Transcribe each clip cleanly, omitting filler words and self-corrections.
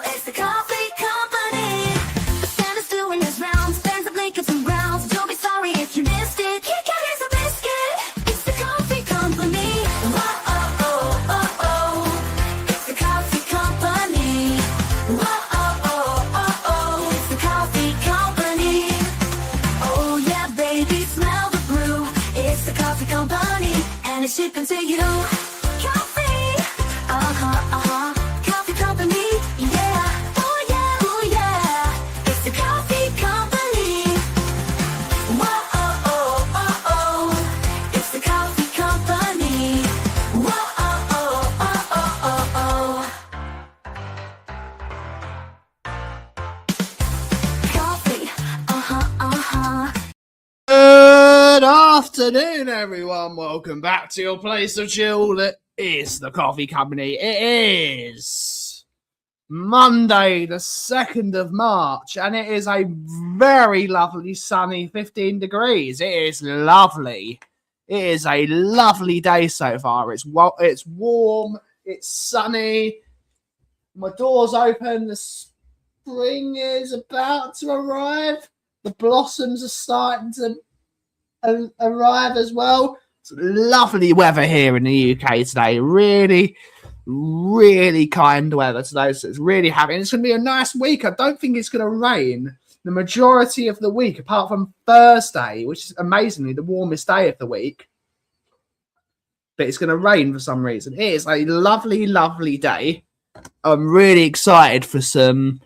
It's the Kauffie Company. Santa's doing his rounds, fans of blankets and browns. Don't be sorry if you missed it. Kit Kat is a biscuit. It's the Kauffie Company. Whoa, oh, oh, oh, oh. It's the Kauffie Company. Whoa, oh, oh, oh, oh. It's the Kauffie Company. Oh yeah, baby, smell the brew. It's the Kauffie Company, and it's shipping to you. Kauffie, uh-huh, uh-huh. Kauffie Company, yeah. Oh yeah, it's the Kauffie Company. Whoa, oh, oh, oh, oh. It's the Kauffie Company. Whoa, oh, oh, oh, oh, oh. Kauffie, uh-huh. Good afternoon, everyone. Welcome back to your place of chill. That is the Kauffie Company. It is Monday, the 2nd of March, and it is a very lovely, sunny 15 degrees. It is lovely. It is a lovely day so far. It's warm. It's sunny. My door's open. The spring is about to arrive. The blossoms are starting to arrive as well. It's lovely weather here in the UK today. Really, really kind weather today. So it's really happy. And it's going to be a nice week. I don't think it's going to rain the majority of the week, apart from Thursday, which is amazingly the warmest day of the week. But it's going to rain for some reason. It is a lovely, lovely day. I'm really excited for some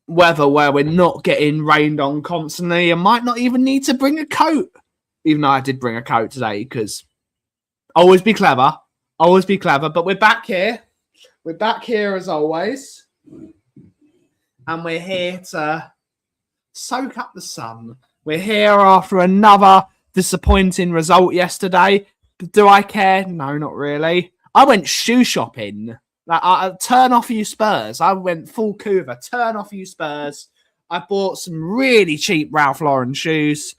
weather where we're not getting rained on constantly. I might not even need to bring a coat, even though I did bring a coat today, because always be clever. But we're back here. We're back here as always. And we're here to soak up the sun. We're here after another disappointing result yesterday. Do I care? No, not really. I went shoe shopping. Like, turn off you Spurs. I went full Cougar. Turn off you Spurs. I bought some really cheap Ralph Lauren shoes.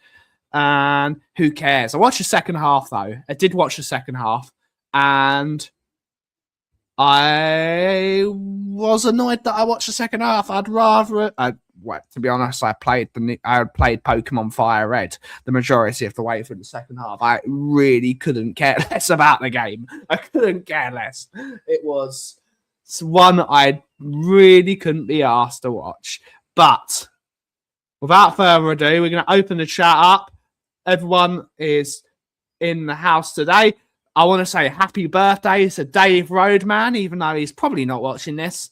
And who cares? I watched the second half, though. I did watch the second half. And I was annoyed that I watched the second half. I'd rather... to be honest, I played Pokemon Fire Red the majority of the way through the second half. I really couldn't care less about the game. I couldn't care less. It was one I really couldn't be asked to watch. But without further ado, we're going to open the chat up. Everyone is in the house today. I want to say happy birthday to Dave Roadman, even though he's probably not watching this.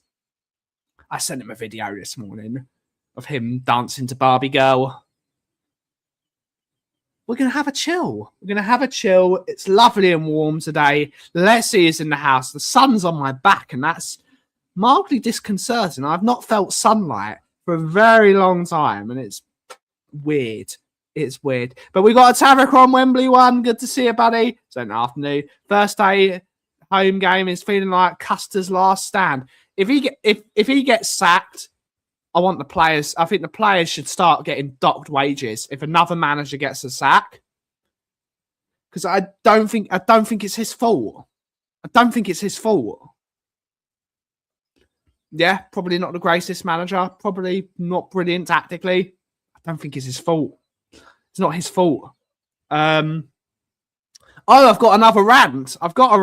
I sent him a video this morning of him dancing to Barbie Girl. We're going to have a chill. It's lovely and warm today. Leslie is in the house. The sun's on my back, and that's mildly disconcerting. I've not felt sunlight for a very long time, and it's weird. It's weird. But we got a Tavok on Wembley one. Good to see you, buddy. It's an afternoon. First day home game is feeling like Custer's last stand. If he gets sacked, I want the players. I think the players should start getting docked wages if another manager gets a sack, because I don't think it's his fault. Yeah, probably not the greatest manager. Probably not brilliant tactically. I don't think it's his fault. It's not his fault. Oh, I've got another rant. I've got a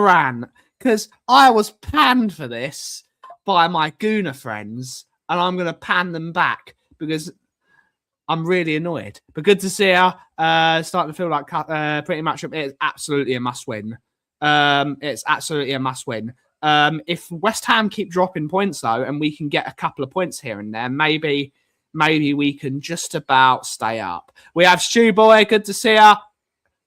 rant because I was panned for this by my Gooner friends, and I'm going to pan them back because I'm really annoyed. But good to see her. Starting to feel like pretty much it's absolutely a must win. It's absolutely a must win. If West Ham keep dropping points though, and we can get a couple of points here and there, maybe we can just about stay up. We have Stu Boy. Good to see her.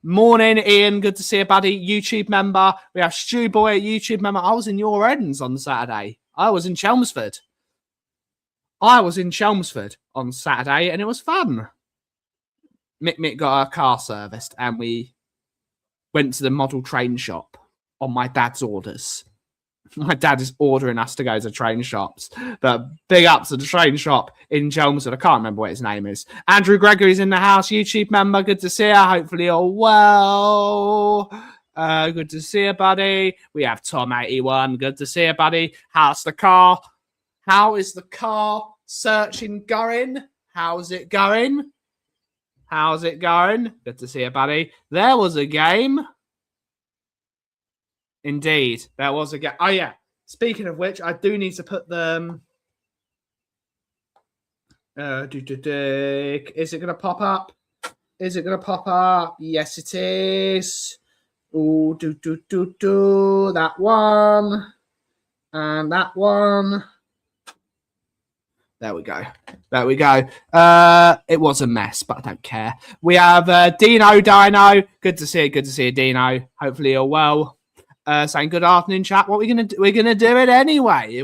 Morning, Ian. Good to see you, buddy. YouTube member. We have Stu Boy, YouTube member. I was in your ends on Saturday. I was in Chelmsford. On Saturday, and it was fun. Mick got our car serviced, and we went to the model train shop on my dad's orders. My dad is ordering us to go to train shops. But big up to the train shop in Chelmsford. I can't remember what his name is. Andrew Gregory's in the house. YouTube member. Good to see you. Hopefully you're well. Good to see you, buddy. We have Tom81. Good to see you, buddy. How's the car? How is the car searching going? How's it going? Good to see you, buddy. There was a game. Indeed, there was a game. Oh, yeah. Speaking of which, I do need to put them. Is it going to pop up? Yes, it is. Ooh, that one. And that one. There we go. It was a mess, but I don't care. We have Dino. Good to see you, Dino. Hopefully you're well. Saying good afternoon, chat. What are we gonna do? We're gonna do it anyway.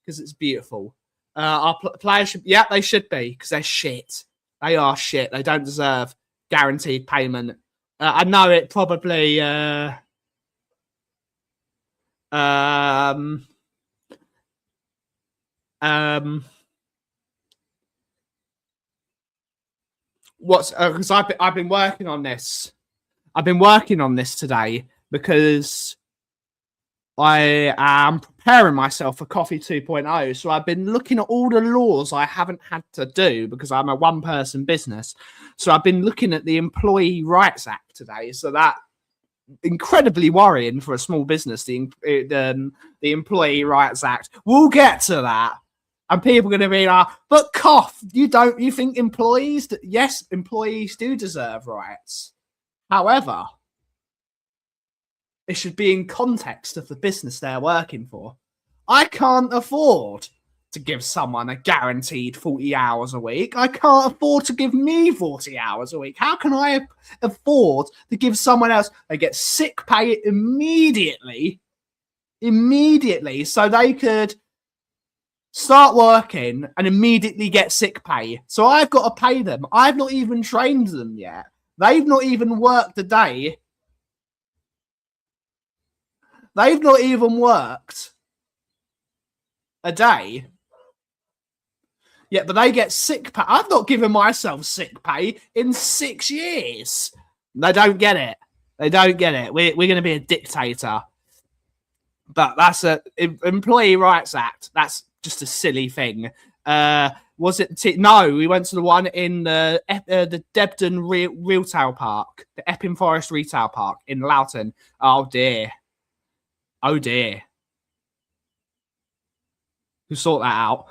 Because it's beautiful. Our players should, they should be, because they're shit. They are shit. They don't deserve guaranteed payment. I know it probably. Because I've been working on this. I've been working on this today because I am preparing myself for Kauffie 2.0. So I've been looking at all the laws I haven't had to do because I'm a one-person business. So I've been looking at the Employee Rights Act today. So that incredibly worrying for a small business, the Employee Rights Act. We'll get to that. And people are going to be like, but Koff, you think employees, yes, employees do deserve rights. However, it should be in context of the business they're working for. I can't afford to give someone a guaranteed 40 hours a week. I can't afford to give me 40 hours a week. How can I afford to give someone else? They get sick pay immediately, so they could start working and immediately get sick pay. So I've got to pay them. I've not even trained them yet. They've not even worked a day. They've not even worked a day. Yeah, but they get sick pay. I've not given myself sick pay in 6 years. They don't get it. We're going to be a dictator. But that's a Employee Rights Act. That's just a silly thing. Was it? No, we went to the one in the Debden Retail Park, the Epping Forest Retail Park in Loughton. Oh dear. Who sort that out?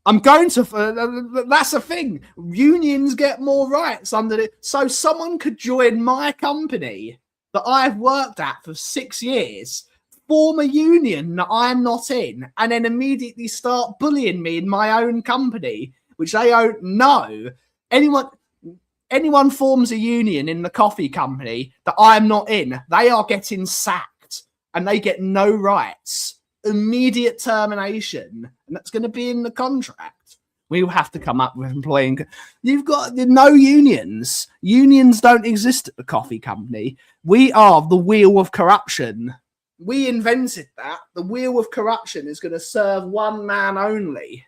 I'm going to. That's a thing. Unions get more rights under it. So someone could join my company that I've worked at for 6 years, form a union that I'm not in, and then immediately start bullying me in my own company, which they don't know. Anyone forms a union in the Kauffie Company that I'm not in, they are getting sacked and they get no rights. Immediate termination, and that's going to be in the contract. We will have to come up with employing. You've got no unions. Unions don't exist at the Kauffie Company. We are the wheel of corruption. We invented that. The wheel of corruption is going to serve one man only.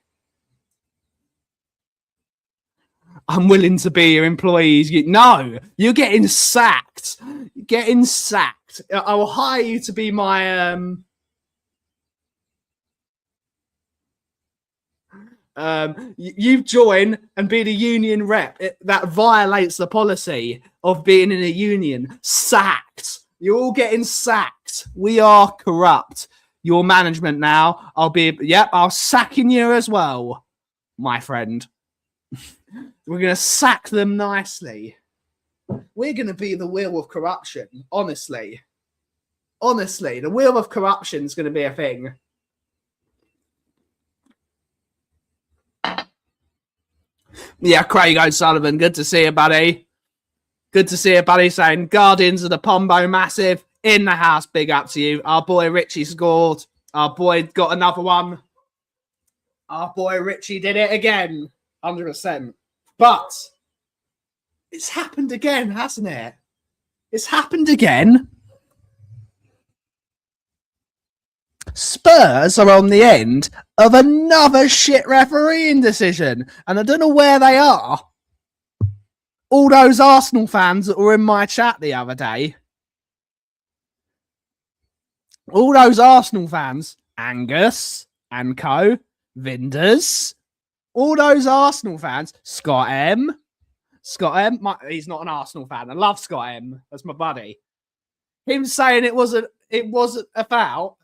I'm willing to be your employees. No, you're getting sacked. You're getting sacked. I will hire you to be my you join and be the union rep. That violates the policy of being in a union. Sacked. You're all getting sacked. We are corrupt. Your management now. I'll sacking you as well. my friend. We're going to sack them nicely. We're going to be the wheel of corruption, honestly. Honestly, the wheel of corruption is going to be a thing. Yeah, Craig O'Sullivan, good to see you, buddy. Good to see you, buddy, saying Guardians of the Pombo massive. In the house, big up to you. Our boy Richie scored. Our boy got another one. Our boy Richie did it again. 100%. But it's happened again, hasn't it? It's happened again. Spurs are on the end of another shit refereeing decision. And I don't know where they are. All those Arsenal fans that were in my chat the other day. All those Arsenal fans, Angus and co, Vinders, all those Arsenal fans, Scott M, he's not an Arsenal fan. I love Scott M. That's my buddy. Him saying it wasn't a foul.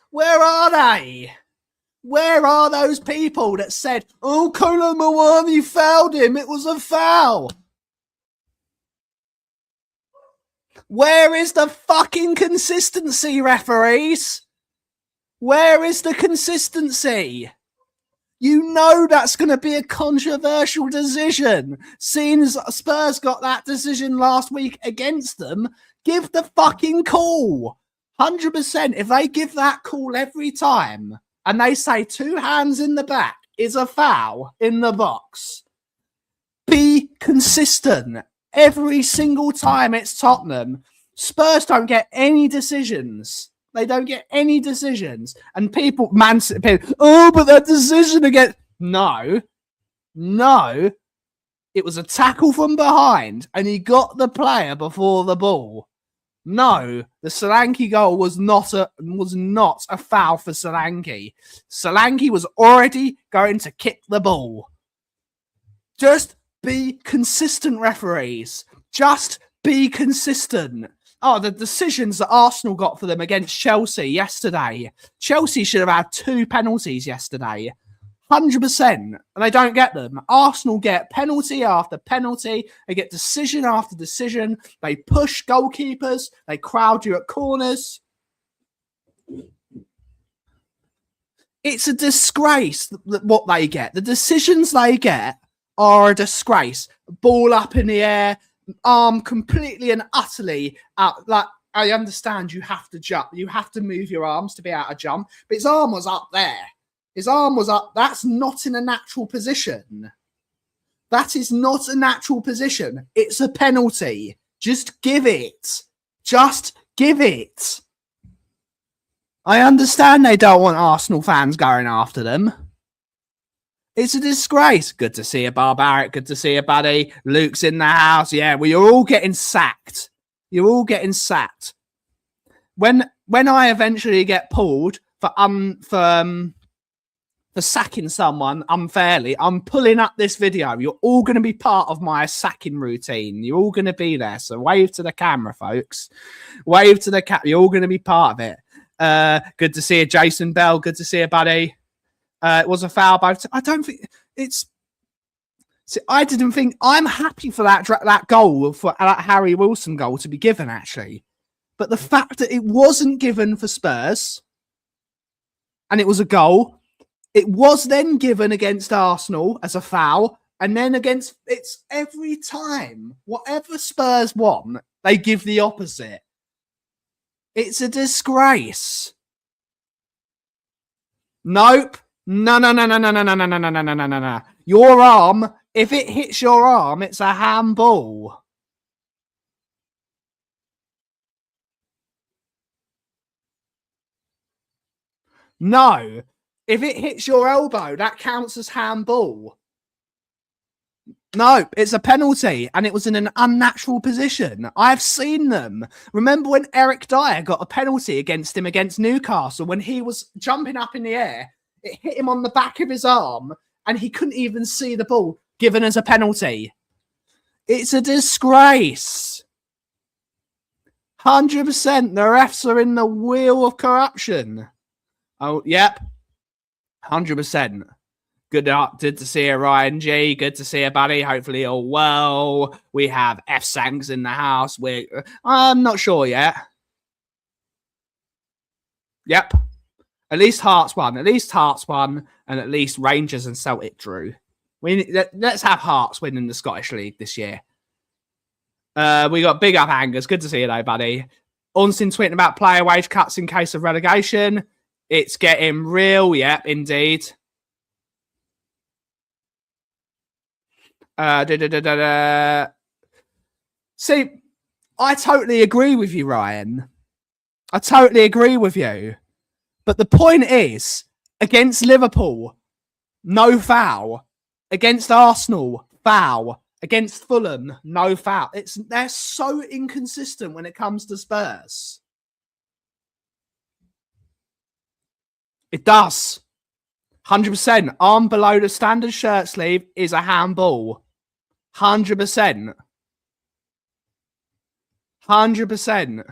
Where are they? Where are those people that said, oh, Kolo Muani fouled him, it was a foul? Where is the fucking consistency, referees? Where is the consistency? You know that's going to be a controversial decision. Seeing as Spurs got that decision last week against them, give the fucking call. 100%. If they give that call every time and they say 2 hands in the back is a foul in the box, be consistent. Every single time it's Tottenham, Spurs don't get any decisions. They don't get any decisions. And people, oh, but that decision again. No. It was a tackle from behind and he got the player before the ball. No, the Solanke goal was not a foul for Solanke. Solanke was already going to kick the ball. Just be consistent, referees. Just be consistent. Oh, the decisions that Arsenal got for them against Chelsea yesterday. Chelsea should have had 2 penalties yesterday. 100%. And they don't get them. Arsenal get penalty after penalty. They get decision after decision. They push goalkeepers. They crowd you at corners. It's a disgrace what they get. The decisions they get are a disgrace. Ball up in the air, arm completely and utterly out. Like, I understand you have to jump. You have to move your arms to be able to jump. But his arm was up there. His arm was up. That's not in a natural position. That is not a natural position. It's a penalty. Just give it. Just give it. I understand they don't want Arsenal fans going after them. It's a disgrace. Good to see you, Barbaric. Good to see you, buddy. Luke's in the house. Yeah, well, you're all getting sacked. You're all getting sacked. When I eventually get pulled for sacking someone unfairly, I'm pulling up this video. You're all going to be part of my sacking routine. You're all going to be there. So wave to the camera, folks. Wave to the camera. You're all going to be part of it. Good to see you, Jason Bell. Good to see you, buddy. It was a foul. I don't think it's. See, I didn't think. I'm happy for that goal, for that Harry Wilson goal to be given, actually. But the fact that it wasn't given for Spurs, and it was a goal, it was then given against Arsenal as a foul, and then against, it's every time. Whatever Spurs want, they give the opposite. It's a disgrace. Nope. No. Your arm, if it hits your arm, it's a handball. No. If it hits your elbow, that counts as handball. No, it's a penalty, and it was in an unnatural position. I've seen them. Remember when Eric Dyer got a penalty against him against Newcastle when he was jumping up in the air? It hit him on the back of his arm, and he couldn't even see the ball, given as a penalty. It's a disgrace. 100%. The refs are in the wheel of corruption. Oh, yep. 100%. Good to see you, Ryan G. Good to see you, buddy. Hopefully you're well. We have F Sangs in the house. I'm not sure yet. Yep. At least Hearts won. At least Hearts won, and at least Rangers and Celtic drew. Let's have Hearts win in the Scottish League this year. We got big up Angers. Good to see you, though, buddy. Ornstein tweeting about player wage cuts in case of relegation. It's getting real. Yep, indeed. See, I totally agree with you, Ryan. I totally agree with you. But the point is, against Liverpool, no foul. Against Arsenal, foul. Against Fulham, no foul. They're so inconsistent when it comes to Spurs. It does. 100%. Arm below the standard shirt sleeve is a handball. 100%. 100%.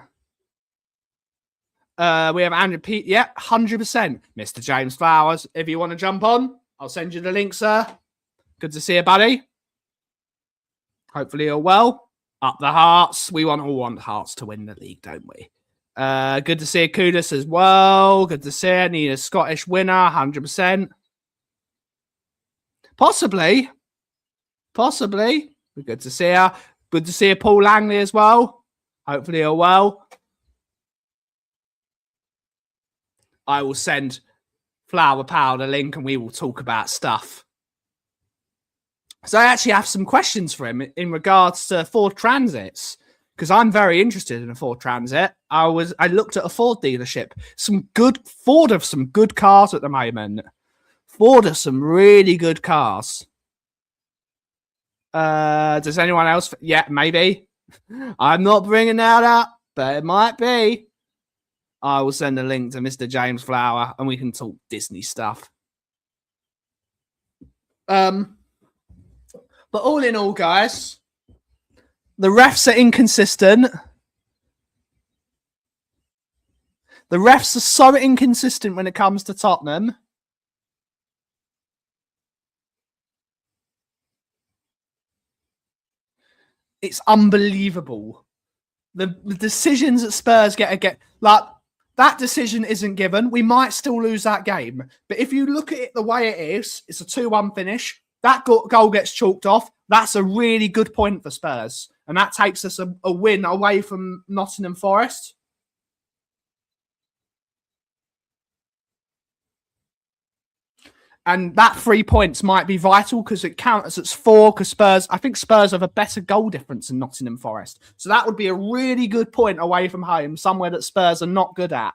We have Andrew Pete. Yeah, 100%. Mr. James Flowers, if you want to jump on, I'll send you the link, sir. Good to see you, buddy. Hopefully you're well. Up the Hearts. We all want Hearts to win the league, don't we? Good to see Kudus as well. Good to see you. Need a Scottish winner, 100%. Possibly. Good to see you. Good to see you, Paul Langley, as well. Hopefully you're well. I will send Flower Power the link and we will talk about stuff. So I actually have some questions for him in regards to Ford Transits, because I'm very interested in a Ford Transit. I looked at a Ford dealership. Ford have some good cars at the moment. Ford have some really good cars. Does anyone else? Yeah, maybe. I'm not bringing that up, but it might be. I will send a link to Mr. James Flower and we can talk Disney stuff. But all in all, guys, the refs are inconsistent. The refs are so inconsistent when it comes to Tottenham. It's unbelievable. The decisions that Spurs get like that decision isn't given. We might still lose that game. But if you look at it the way it is, it's a 2-1 finish. That goal gets chalked off. That's a really good point for Spurs. And that takes us a win away from Nottingham Forest. And that 3 points might be vital because it counts as 4 because I think Spurs have a better goal difference than Nottingham Forest. So that would be a really good point away from home, somewhere that Spurs are not good at.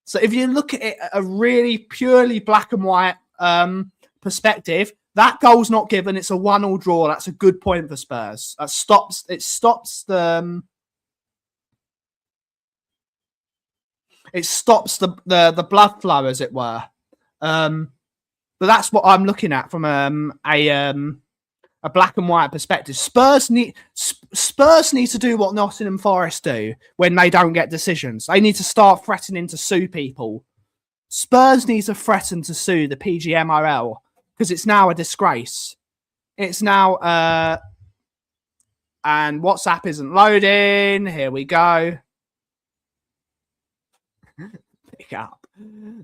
So if you look at it at a really purely black and white perspective, that goal's not given. It's a 1-1 draw. That's a good point for Spurs. It stops the blood flow, as it were. But that's what I'm looking at from a black and white perspective. Spurs need to do what Nottingham Forest do when they don't get decisions. They need to start threatening to sue people. Spurs need to threaten to sue the PGMOL because it's now a disgrace. It's now and WhatsApp isn't loading. Here we go. Pick up.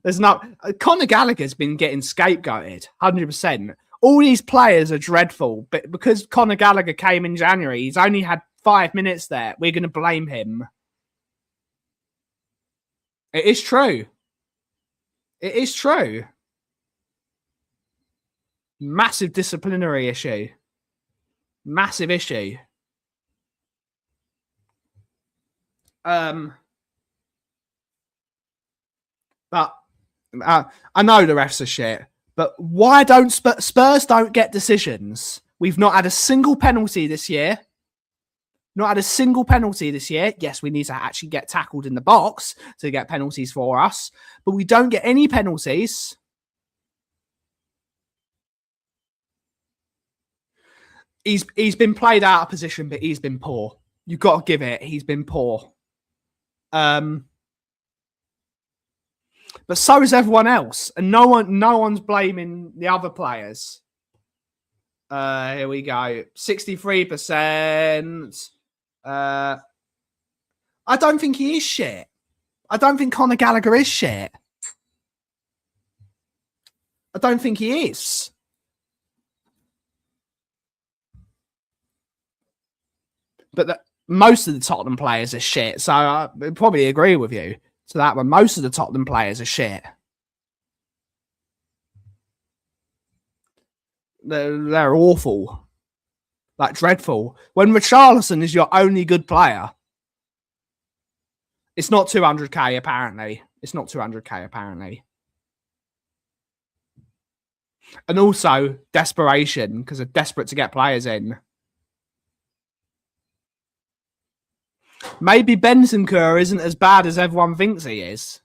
There's no Conor Gallagher's been getting scapegoated 100%. All these players are dreadful, but because Conor Gallagher came in January, he's only had 5 minutes there. We're going to blame him. It is true. It is true. Massive disciplinary issue. Massive issue. But I know the refs are shit. But why don't Spurs don't get decisions? We've not had a single penalty this year. Not had a single penalty this year. Yes, we need to actually get tackled in the box to get penalties for us. But we don't get any penalties. He's been played out of position, but he's been poor. You've got to give it. He's been poor. But so is everyone else, and no one's blaming the other players. Here we go. 63%. I don't think he is shit. I don't think Conor Gallagher is shit. I don't think he is. But most of the Tottenham players are shit, so I probably agree with you to that one. Most of the Tottenham players are shit. They're awful. Like, dreadful. When Richarlison is your only good player, it's not 200k, apparently. It's not 200k, apparently. And also, desperation, because they're desperate to get players in. Maybe Bentancur isn't as bad as everyone thinks he is.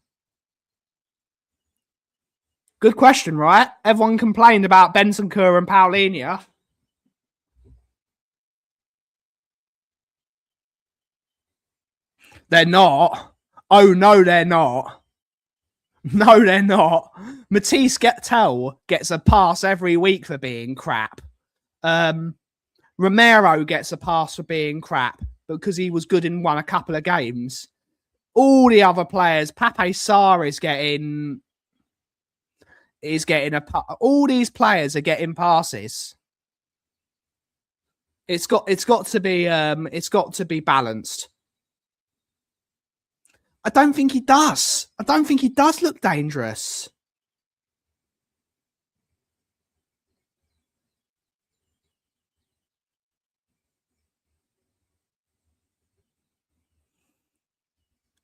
Good question, right? Everyone complained about Bentancur and Paulinho. They're not. Oh, no, they're not. No, they're not. Matisse Gettel gets a pass every week for being crap. Romero gets a pass for being crap because he was good in a couple of games. All the other players, Pape Sarr is getting all these players are getting passes. It's got to be balanced. I don't think he does. I don't think he does look dangerous.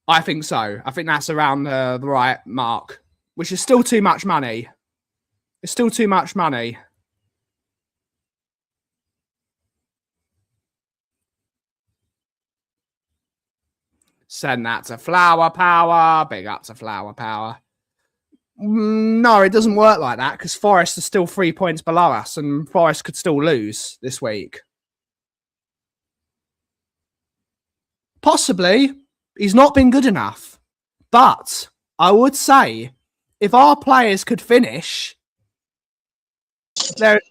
I think so. I think that's around the right mark, which is still too much money. It's still too much money. Send that to Flower Power. Big up to Flower Power. No, it doesn't work like that because Forest are still 3 points below us and Forest could still lose this week. Possibly. He's not been good enough. But I would say if our players could finish, that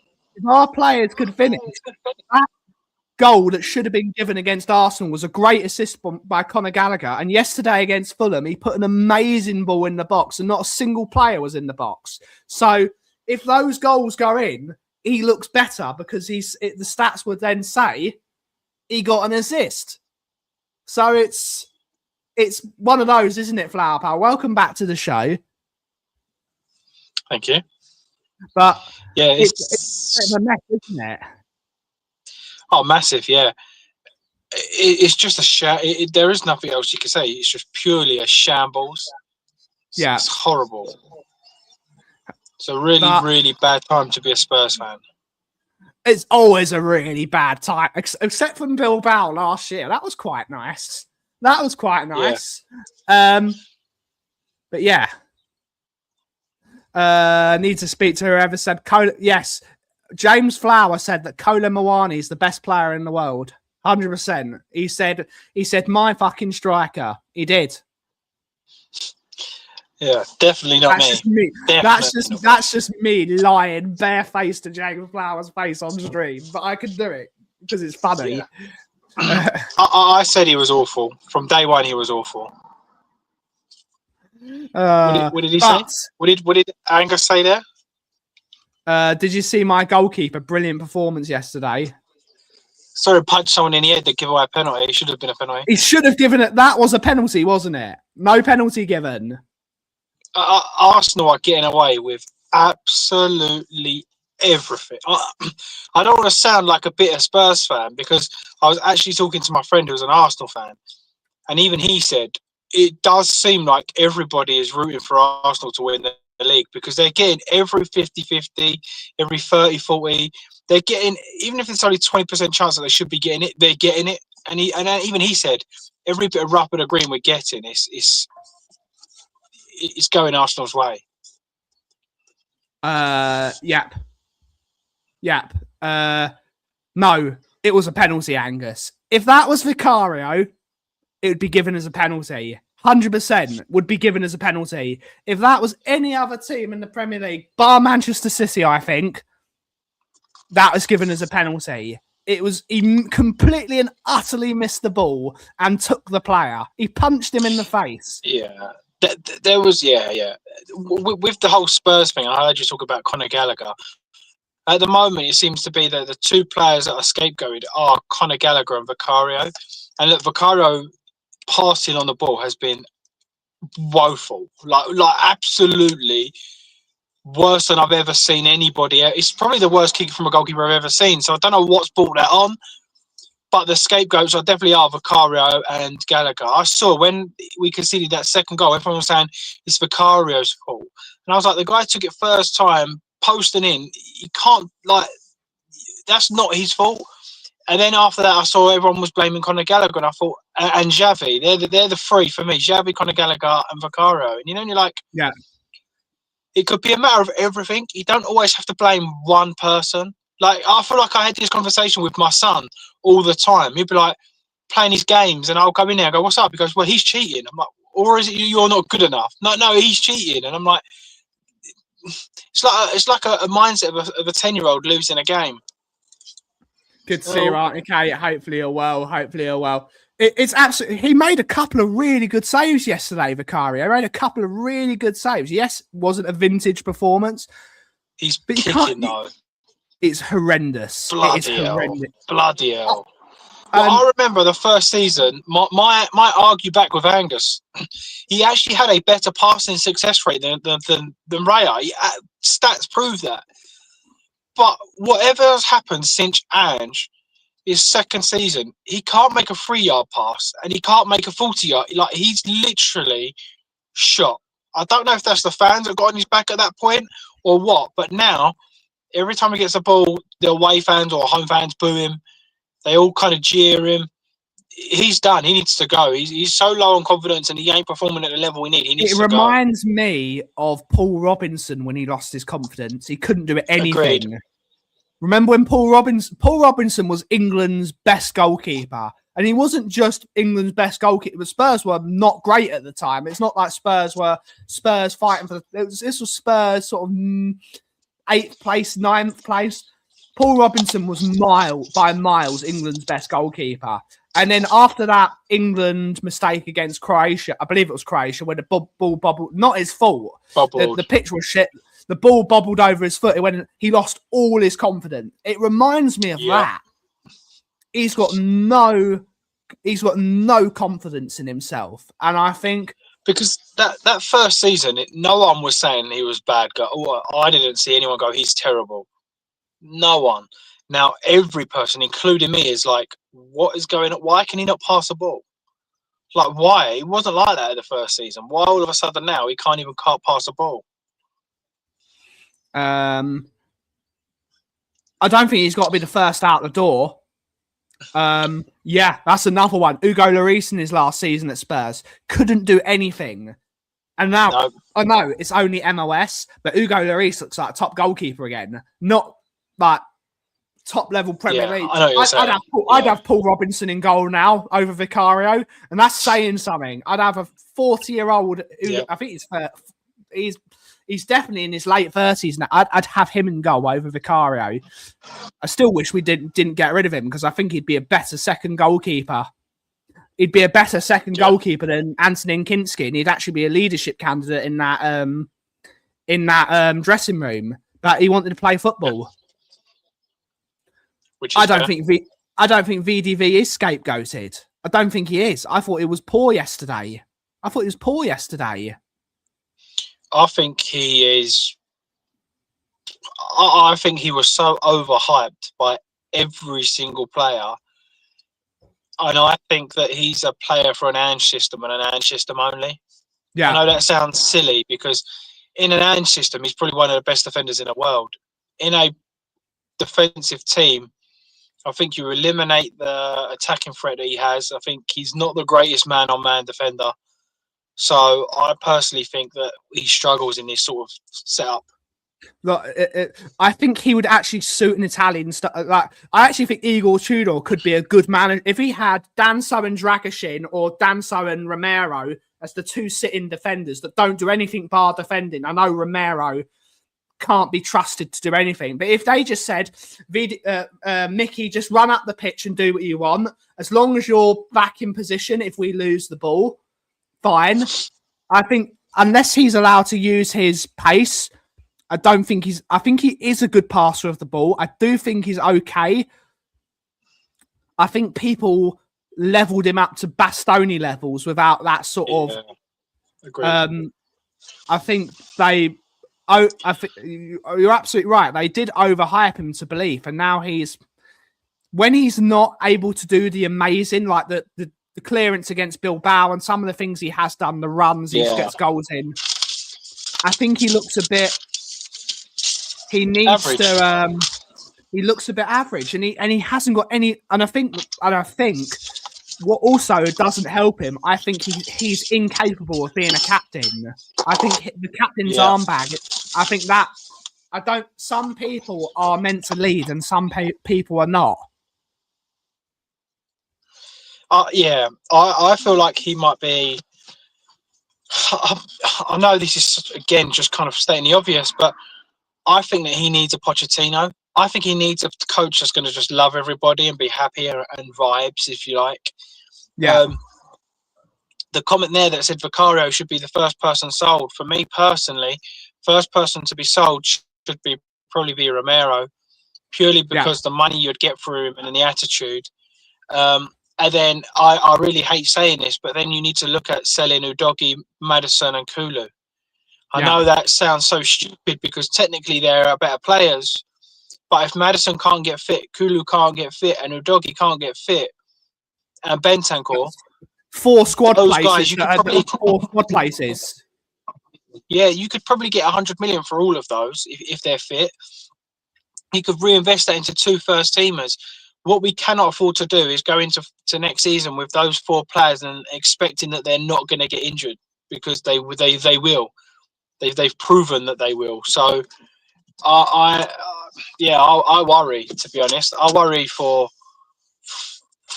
goal that should have been given against Arsenal was a great assist by Conor Gallagher. And yesterday against Fulham, he put an amazing ball in the box and not a single player was in the box. So if those goals go in, he looks better because the stats would then say he got an assist. So it's one of those, isn't it, Flower Power? Welcome back to the show. Thank you. But yeah, it's a mess, isn't it? Oh, massive, yeah. It's just there is nothing else you can say. It's just purely a shambles. It's horrible. It's a really bad time to be a Spurs fan. It's always a really bad time, except for Bilbao last year. That was quite nice. Yeah. But yeah. Need to speak to whoever said yes. James Flower said that Kolo Muani is the best player in the world. 100%. He said my fucking striker. He did. Yeah, definitely not me. That's just me lying barefaced to James Flower's face on stream. But I can do it because it's funny. Yeah. I said he was awful. From day one, he was awful. What did he say? What did Angus say there? Did you see my goalkeeper? Brilliant performance yesterday. Sorry, punch someone in the head to give away a penalty. It should have been a penalty. He should have given it. That was a penalty, wasn't it? No penalty given. Arsenal are getting away with absolutely everything. I don't want to sound like a bitter Spurs fan because I was actually talking to my friend who's an Arsenal fan, and even he said it does seem like everybody is rooting for Arsenal to win the league because they're getting every 50-50, every 30-40. They're getting, even if it's only 20% chance that they should be getting it, they're getting it. And even he said every bit of rapid and green we're getting is going Arsenal's way. Yep. No, it was a penalty, Angus. If that was Vicario, it would be given as a penalty. 100% would be given as a penalty. If that was any other team in the Premier League, bar Manchester City, I think, that was given as a penalty. It was he completely and utterly missed the ball and took the player. He punched him in the face. Yeah. There was, with the whole Spurs thing, I heard you talk about Conor Gallagher. At the moment, it seems to be that the two players that are scapegoated are Conor Gallagher and Vicario. And look, Vicario passing on the ball has been woeful, like absolutely worse than I've ever seen anybody. It's probably the worst kick from a goalkeeper I've ever seen. So I don't know what's brought that on. But the scapegoats are definitely Vicario and Gallagher. I saw when we conceded that second goal, everyone was saying it's Vicario's fault. And I was like, the guy took it first time, posting in. He can't, that's not his fault. And then after that, I saw everyone was blaming Conor Gallagher. And I thought, and Xavi, they're the three for me. Xavi, Conor Gallagher and Vicario. And you're like, yeah, it could be a matter of everything. You don't always have to blame one person. Like, I feel like I had this conversation with my son all the time. He'd be like playing his games and I'll come in there and go, what's up? He goes, well, he's cheating. I'm like, or is it you're not good enough? No, he's cheating. And I'm like, it's like a mindset of a 10-year-old losing a game. Good to see you, Auntie Kate. Hopefully you're well. It's absolutely. He made a couple of really good saves yesterday, Vicario. He made a couple of really good saves. Yes, wasn't a vintage performance. He's kicking though. It's horrendous. Bloody hell. Bloody hell. Oh, I remember the first season, my argue back with Angus. He actually had a better passing success rate than Raya. Stats prove that. But whatever has happened since Ange, his second season, he can't make a 3-yard pass and he can't make a 40-yard. Like, he's literally shot. I don't know if that's the fans that got on his back at that point or what, but now every time he gets a ball, the away fans or home fans boo him. They all kind of jeer him. He's done. He needs to go. He's so low on confidence and he ain't performing at the level we need. It reminds me of Paul Robinson when he lost his confidence. He couldn't do anything. Agreed. Remember when Paul Robinson was England's best goalkeeper? And he wasn't just England's best goalkeeper. The Spurs were not great at the time. It's not like Spurs fighting for this was Spurs sort of 8th place, 9th place. Paul Robinson was by miles England's best goalkeeper. And then after that England mistake against Croatia, I believe it was Croatia, where the ball bobbled, not his fault. The pitch was shit. The ball bobbled over his foot. He lost all his confidence. It reminds me of that. He's got no confidence in himself. And I think because that first season, no one was saying he was bad. I didn't see anyone go, he's terrible. No one. Now, every person, including me, is like, what is going on? Why can he not pass a ball? Like, why? He wasn't like that in the first season. Why all of a sudden now he can't pass a ball? I don't think he's got to be the first out the door. Yeah, that's another one. Hugo Lloris in his last season at Spurs couldn't do anything. And now, I know it's only MOS, but Hugo Lloris looks like a top goalkeeper again. Not like top level Premier League. I know what you're saying. I'd have Paul Robinson in goal now over Vicario, and that's saying something. I'd have a 40-year-old. I think he's definitely in his late 30s now. I'd have him in goal over Vicario. I still wish we didn't get rid of him because I think he'd be a better second goalkeeper. He'd be a better second goalkeeper than Anthony Kinski, and he'd actually be a leadership candidate in that dressing room. But he wanted to play football. I don't think VDV is scapegoated. I don't think he is. I thought it was poor yesterday. I think he is. I think he was so overhyped by every single player. And I think that he's a player for an Ange system and an Ange system only. Yeah. I know that sounds silly because in an Ange system, he's probably one of the best defenders in the world. In a defensive team, I think you eliminate the attacking threat that he has. I think he's not the greatest man-on-man defender. So I personally think that he struggles in this sort of setup. Look, I think he would actually suit an Italian stuff. Like, I actually think Igor Tudor could be a good man if he had Danso and Dragashin or Danso and Romero as the two sitting defenders that don't do anything bar defending. I know Romero can't be trusted to do anything, but if they just said, Mickey, just run up the pitch and do what you want, as long as you're back in position, if we lose the ball, fine. I think unless he's allowed to use his pace, I think he is a good passer of the ball. I do think he's okay. I think people leveled him up to Bastoni levels without that sort of. Agreed. I think I think you're absolutely right. They did overhype him to belief, and now when he's not able to do the amazing, like the clearance against Bilbao and some of the things he has done, the runs he gets goals in. I think he looks a bit. He needs average. to. He looks a bit average, and he hasn't got any. And I think what also doesn't help him. I think he's incapable of being a captain. I think the captain's armbag. I think that some people are meant to lead, and some people are not. I feel like he might be. I know this is again just kind of stating the obvious, but I think that he needs a Pochettino. I think he needs a coach that's going to just love everybody and be happy and vibes, if you like. Yeah. The comment there that said Vicario should be the first person sold. For me personally, first person to be sold should probably be Romero, purely because the money you'd get through him and the attitude. And then I really hate saying this, but then you need to look at selling Udogie, Maddison and Kulu. I know that sounds so stupid because technically they're better players. But if Maddison can't get fit, Kulu can't get fit, and Udogie can't get fit, and Bentancur, 4 squad those places. guys, you could probably 4 squad places. Yeah, you could probably get 100 million for all of those if they're fit. He could reinvest that into 2 first teamers. What we cannot afford to do is go into next season with those 4 players and expecting that they're not going to get injured, because they will. They've proven that they will. So I worry, to be honest. I worry for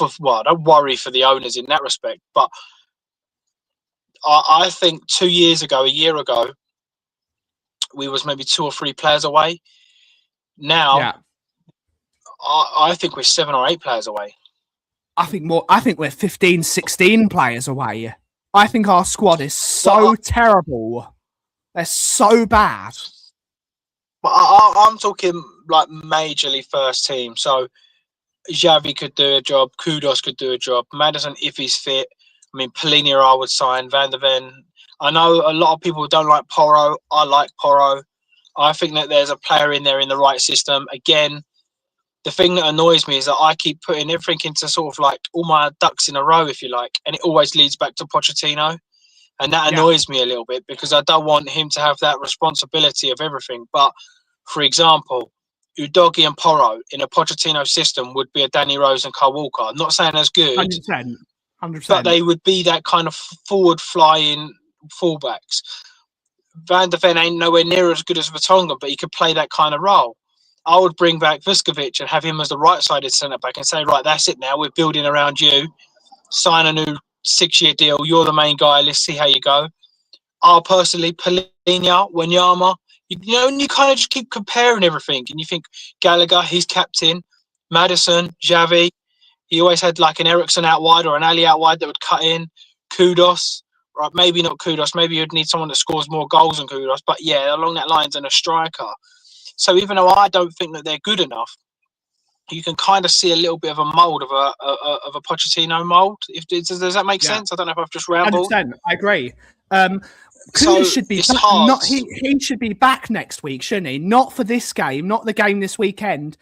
I don't worry for the owners in that respect, but I think a year ago, we was maybe 2 or 3 players away. Now, I think we're 7 or 8 players away. I think more. I think we're 15, 16 players away. I think our squad is so terrible. They're so bad. But I'm talking like majorly first team. So Xavi could do a job. Kudos could do a job. Maddison, if he's fit. I mean, Polina I would sign. Van der Ven. I know a lot of people don't like Porro. I like Porro. I think that there's a player in there in the right system. Again, the thing that annoys me is that I keep putting everything into sort of like all my ducks in a row, if you like, and it always leads back to Pochettino. And that annoys me a little bit because I don't want him to have that responsibility of everything. But, for example, Udogie and Porro in a Pochettino system would be a Danny Rose and Kyle Walker. I'm not saying that's good, 100%. but they would be that kind of forward-flying fullbacks. Van der Ven ain't nowhere near as good as Vertonghen, but he could play that kind of role. I would bring back Vuskovic and have him as the right-sided centre-back and say, right, that's it now. We're building around you. Sign a new 6-year deal. You're the main guy. Let's see how you go. I personally, Polina, Wanyama, you kind of just keep comparing everything. And you think Gallagher, he's captain. Maddison, Xavi. He always had like an Ericsson out wide or an Ali out wide that would cut in. Kudos. Right, maybe not Kudos. Maybe you'd need someone that scores more goals than Kudos. But yeah, along that lines and a striker. So even though I don't think that they're good enough, you can kind of see a little bit of a mould of a Pochettino mould. Does that make sense? I don't know if I've just rambled. 100%, I agree. So should be back, he should be back next week, shouldn't he? Not for this game, not the game this weekend,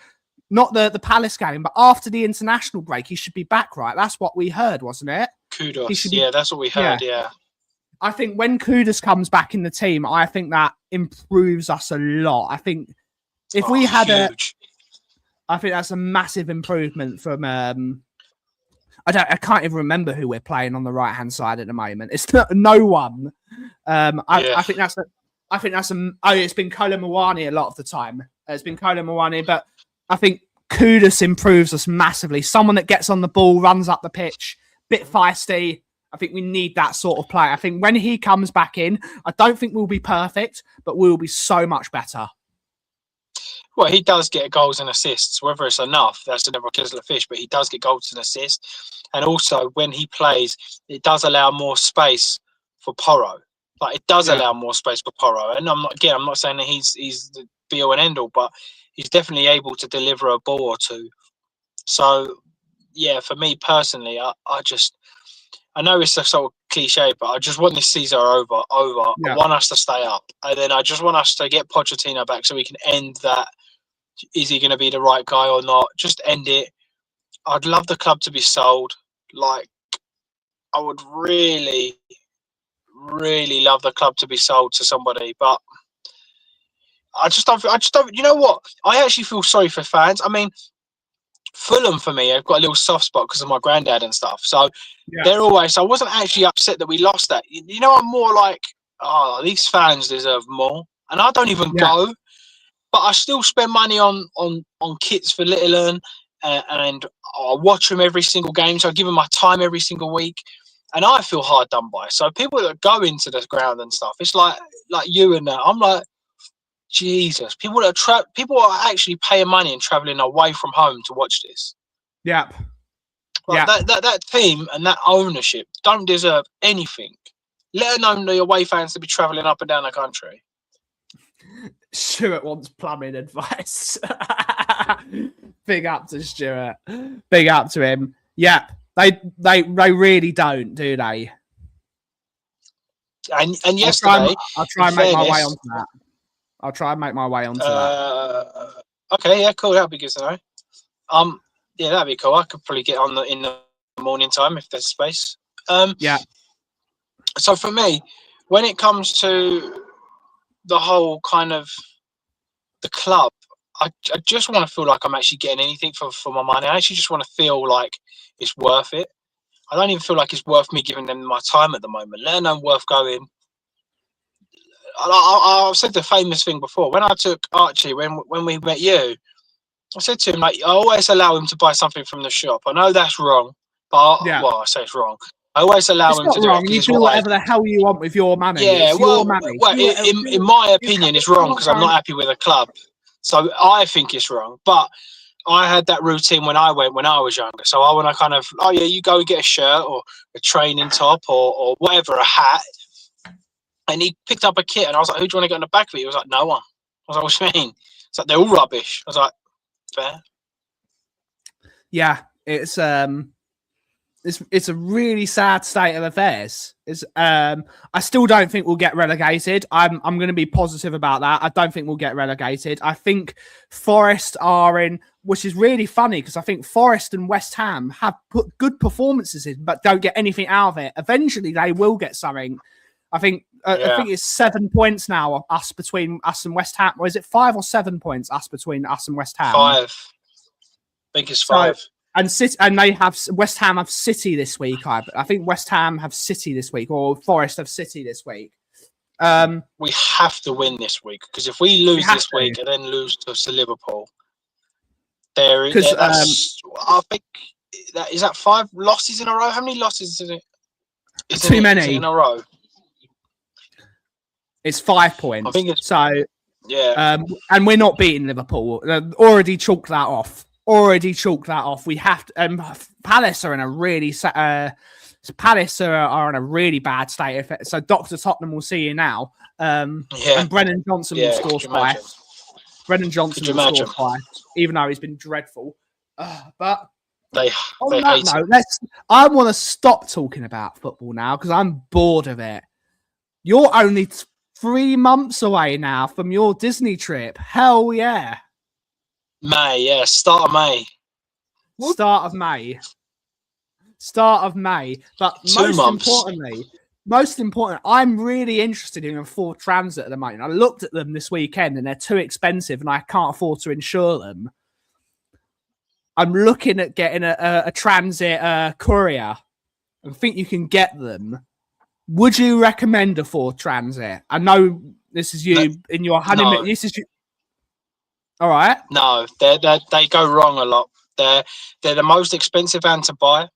not the Palace game, but after the international break, he should be back, right? That's what we heard, wasn't it? Kudos. That's what we heard, yeah. I think when Kudus comes back in the team, I think that improves us a lot. I think if we had huge. I think that's a massive improvement from. I can't even remember who we're playing on the right hand side at the moment. It's no one. I think that's. It's been Kolo Muani a lot of the time. It's been Kolo Muani, but I think Kudus improves us massively. Someone that gets on the ball, runs up the pitch, bit feisty. I think we need that sort of play. I think when he comes back in, I don't think we'll be perfect, but we'll be so much better. Well, he does get goals and assists. Whether it's enough, that's another kettle of fish. But he does get goals and assists, and also when he plays, it does allow more space for Porro. Like it does allow more space for Porro. And I'm not saying that he's the be all and end all, but he's definitely able to deliver a ball or two. So yeah, for me personally, I know it's a sort of cliche, but I just want this season over. Yeah. I want us to stay up, and then I just want us to get Pochettino back so we can end that. Is he going to be the right guy or not? Just end it. I'd love the club to be sold. Like, I would really, really love the club to be sold to somebody, but I just don't. You know what? I actually feel sorry for fans. I mean, Fulham for me, I've got a little soft spot because of my granddad and stuff. So they're always. So I wasn't actually upset that we lost that. You know, I'm more like, oh, these fans deserve more, and I don't even go. But I still spend money on kits for Little and I watch them every single game. So I give them my time every single week, and I feel hard done by. So people that go into the ground and stuff, it's like you and that. I'm like, Jesus, people are actually paying money and traveling away from home to watch this. Yep. Like that team and that ownership don't deserve anything. Let alone the away fans to be traveling up and down the country. Stuart wants plumbing advice. Big up to Stuart. Big up to him. Yeah, they really don't, do they? And yesterday, I'll try and make my way onto that. I'll try and make my way onto that. Okay, yeah, cool. That'd be good to know. Yeah, that'd be cool. I could probably get on in the morning time if there's space. Yeah. So for me, when it comes to the whole kind of the club, I just want to feel like I'm actually getting anything for my money. I actually just want to feel like it's worth it. I don't even feel like it's worth me giving them my time at the moment, let alone worth going. I've said the famous thing before. When I took Archie, when we met you, I said to him, like, I always allow him to buy something from the shop. I know that's wrong, but well, I say it's wrong. I always allow him to do it. You do whatever the hell you want with your money. Yeah, it's your money. Well, in my opinion, it's wrong because I'm not happy with a club. So I think it's wrong. But I had that routine when I was younger. So I want to kind of, oh yeah, you go and get a shirt or a training top or whatever, a hat. And he picked up a kit and I was like, who do you want to get on the back of it? He was like, no one. I was like, what do you mean? It's like, they're all rubbish. I was like, fair. Yeah, it's a really sad state of affairs. I still don't think we'll get relegated. I'm going to be positive about that. I don't think we'll get relegated. I think Forest are in, which is really funny because I think Forest and West Ham have put good performances in, but don't get anything out of it. Eventually, they will get something. I think it's 7 points now between us and West Ham. Or is it 5 or 7 points between us and West Ham? 5. I think it's 5. And they have West Ham have City this week. I think West Ham have City this week, or Forest have City this week. We have to win this week because if we lose this week and then lose to Liverpool, I think is that 5 losses in a row. How many losses is it? Too many. Is it in a row. It's 5 points. I think it's so. Yeah. And we're not beating Liverpool. Already chalked that off. We have to. Palace are in a really are in a really bad state. So Dr. Tottenham will see you now. And Brennan Johnson will score twice. Brennan Johnson will score twice, even though he's been dreadful. But they on that note, I want to stop talking about football now because I'm bored of it. You're only 3 months away now from your Disney trip. Hell yeah. May, yeah, start of May. Start of May. But most importantly, I'm really interested in a Ford Transit at the moment. I looked at them this weekend and they're too expensive and I can't afford to insure them. I'm looking at getting a Transit Courier. I think you can get them. Would you recommend a Ford Transit? I know this is you in your honeymoon. No. This is you. All right. No, they go wrong a lot. They're the most expensive van to buy.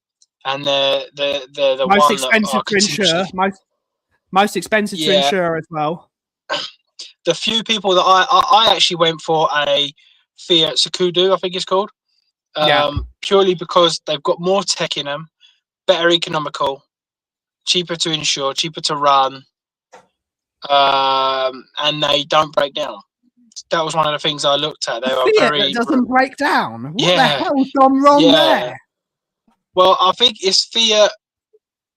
and they're the Most one that expensive are to insure. continuously. Most expensive to Yeah, insure as well. the few people that I actually went for a Fiat Scudo, I think it's called, Yeah. purely because they've got more tech in them, better economical, cheaper to insure, cheaper to run, and they don't break down. That was one of the things I looked at. They were Fiat that very, doesn't break down. What the yeah, hell's gone wrong yeah. there? Well, I think it's Fiat,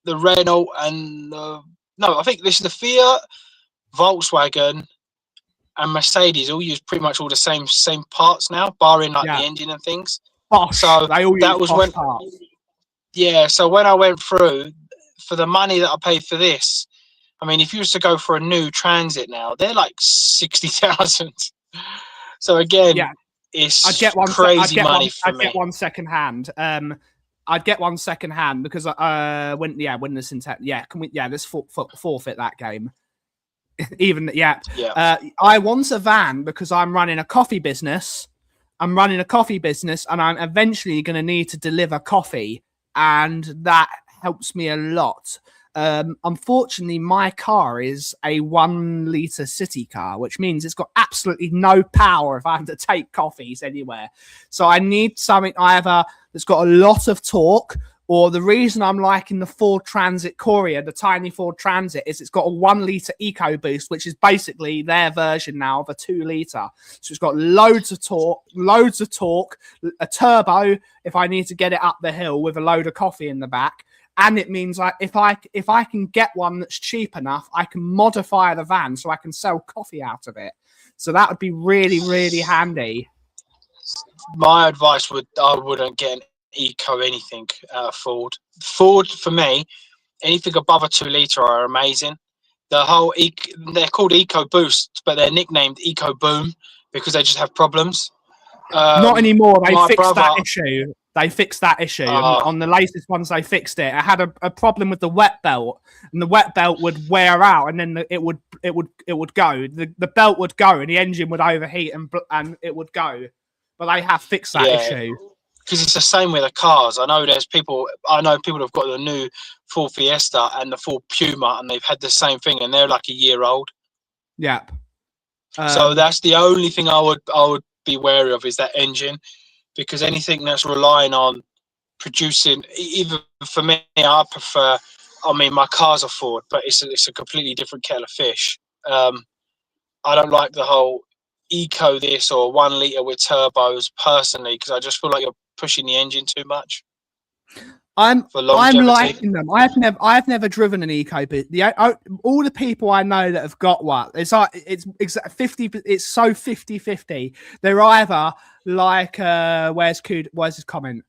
the Renault, and no, I think this is the Fiat, Volkswagen, and Mercedes all use pretty much all the same parts now, barring like Yeah. the engine and things. Bosch. So They all that use was Bosch when, parts. yeah. So when I went through for the money that I paid for this, I mean, if you was to go for a new Transit now, they're like 60,000. So again, Yeah. it's I'd get one. crazy money for I'd me. get one second hand. I'd get one second hand because when this intent. Yeah, can we? Yeah, let's forfeit that game. Even yeah. Yeah. I want a van because I'm running a coffee business. I'm running a coffee business, and I'm eventually going to need to deliver coffee, and that helps me a lot. Unfortunately, my car is a 1 litre city car, which means it's got absolutely no power if I have to take coffees anywhere. So I need something either that's got a lot of torque, or the reason I'm liking the Ford Transit Courier, the tiny Ford Transit, is it's got a 1 litre EcoBoost, which is basically their version now of a 2 litre. So it's got loads of torque, a turbo if I need to get it up the hill with a load of coffee in the back. And it means like if I can get one that's cheap enough, I can modify the van so I can sell coffee out of it. So that would be really, really handy. My advice I wouldn't get an eco anything out of Ford. Ford for me, anything above a 2 litre are amazing. The whole they're called Eco Boost, but they're nicknamed Eco Boom because they just have problems. Not anymore. They My fixed that brother, issue. They fixed that issue. uh, On the latest ones, they fixed it. I had a problem with the wet belt, and the wet belt would wear out, and then it would go. The belt would go, and the engine would overheat, and it would go. But they have fixed that yeah, issue. because it's the same with the cars. I know people have got the new Ford Fiesta and the Ford Puma, and they've had the same thing, and they're like a year old. Yep. So that's the only thing I would be wary of is that engine, because anything that's relying on producing, even for me, I prefer. I mean, my car's a Ford, but it's a completely different kettle of fish. I don't like the whole eco this or 1 litre with turbos personally, because I just feel like you're pushing the engine too much I'm for longevity. liking them. I've never driven an eco, but all the people I know that have got one, it's like it's 50. It's so 50-50. They're either like where's his comment?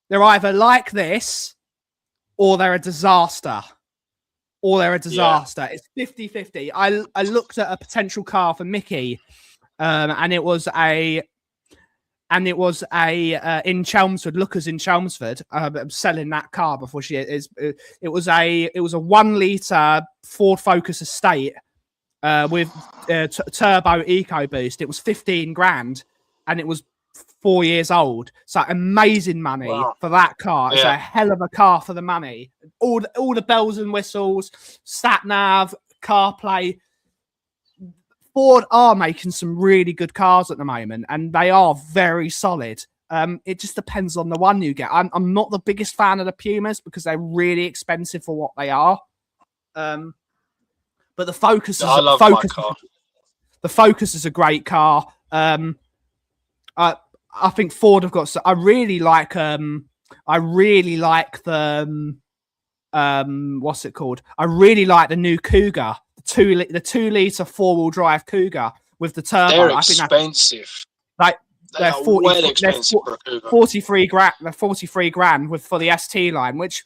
They're either like this, or they're a disaster. Yeah. It's 50-50. I looked at a potential car for Mickey, and it was a in Chelmsford, Lookers in Chelmsford, selling that car before she is. It was a 1 litre Ford Focus Estate with turbo EcoBoost. It was 15 grand, and it was 4 years old. So amazing money Wow. for that car. It's Yeah. a hell of a car for the money. All the bells and whistles, sat nav, CarPlay. Ford are making some really good cars at the moment, and they are very solid. It just depends on the one you get. I'm not the biggest fan of the Pumas because they're really expensive for what they are. But the Focus is I love my car. the Focus is a great car. I think Ford have got. I really like the what's it called? I really like the new Cougar, the 2 litre 4-wheel drive Cougar with the turbo. They're I think expensive. they're 40, well expensive for a Cougar. 43 grand. They're 43 grand for the ST line, which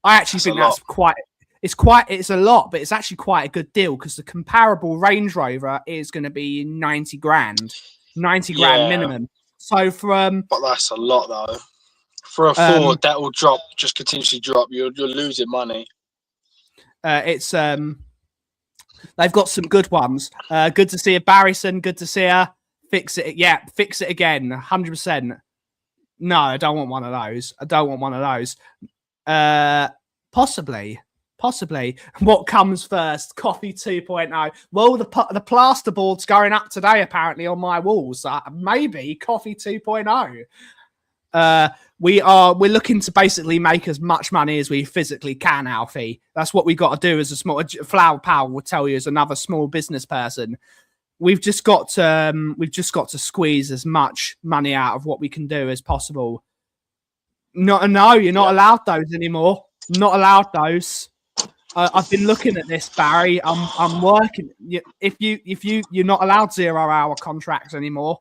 I actually think that's quite. It's a lot, but it's actually quite a good deal because the comparable Range Rover is going to be 90 grand minimum. So but that's a lot though. For a Ford, that will drop, just continuously drop. You're losing money. It's they've got some good ones. Good to see a Barrison. Good to see her fix it. Yeah, fix it again. 100%. No, I don't want one of those. I don't want one of those. Possibly. What comes first? Kauffie 2.0. Well, the plasterboard's going up today, apparently, on my walls. Maybe Kauffie 2.0. We're looking to basically make as much money as we physically can, Alfie. That's what we got to do as a small Flower Powell will tell you as another small business person. We've just got to squeeze as much money out of what we can do as possible. No, you're not allowed those anymore. Not allowed those. I've been looking at this, Barry. I'm working. If you're not allowed 0-hour contracts anymore.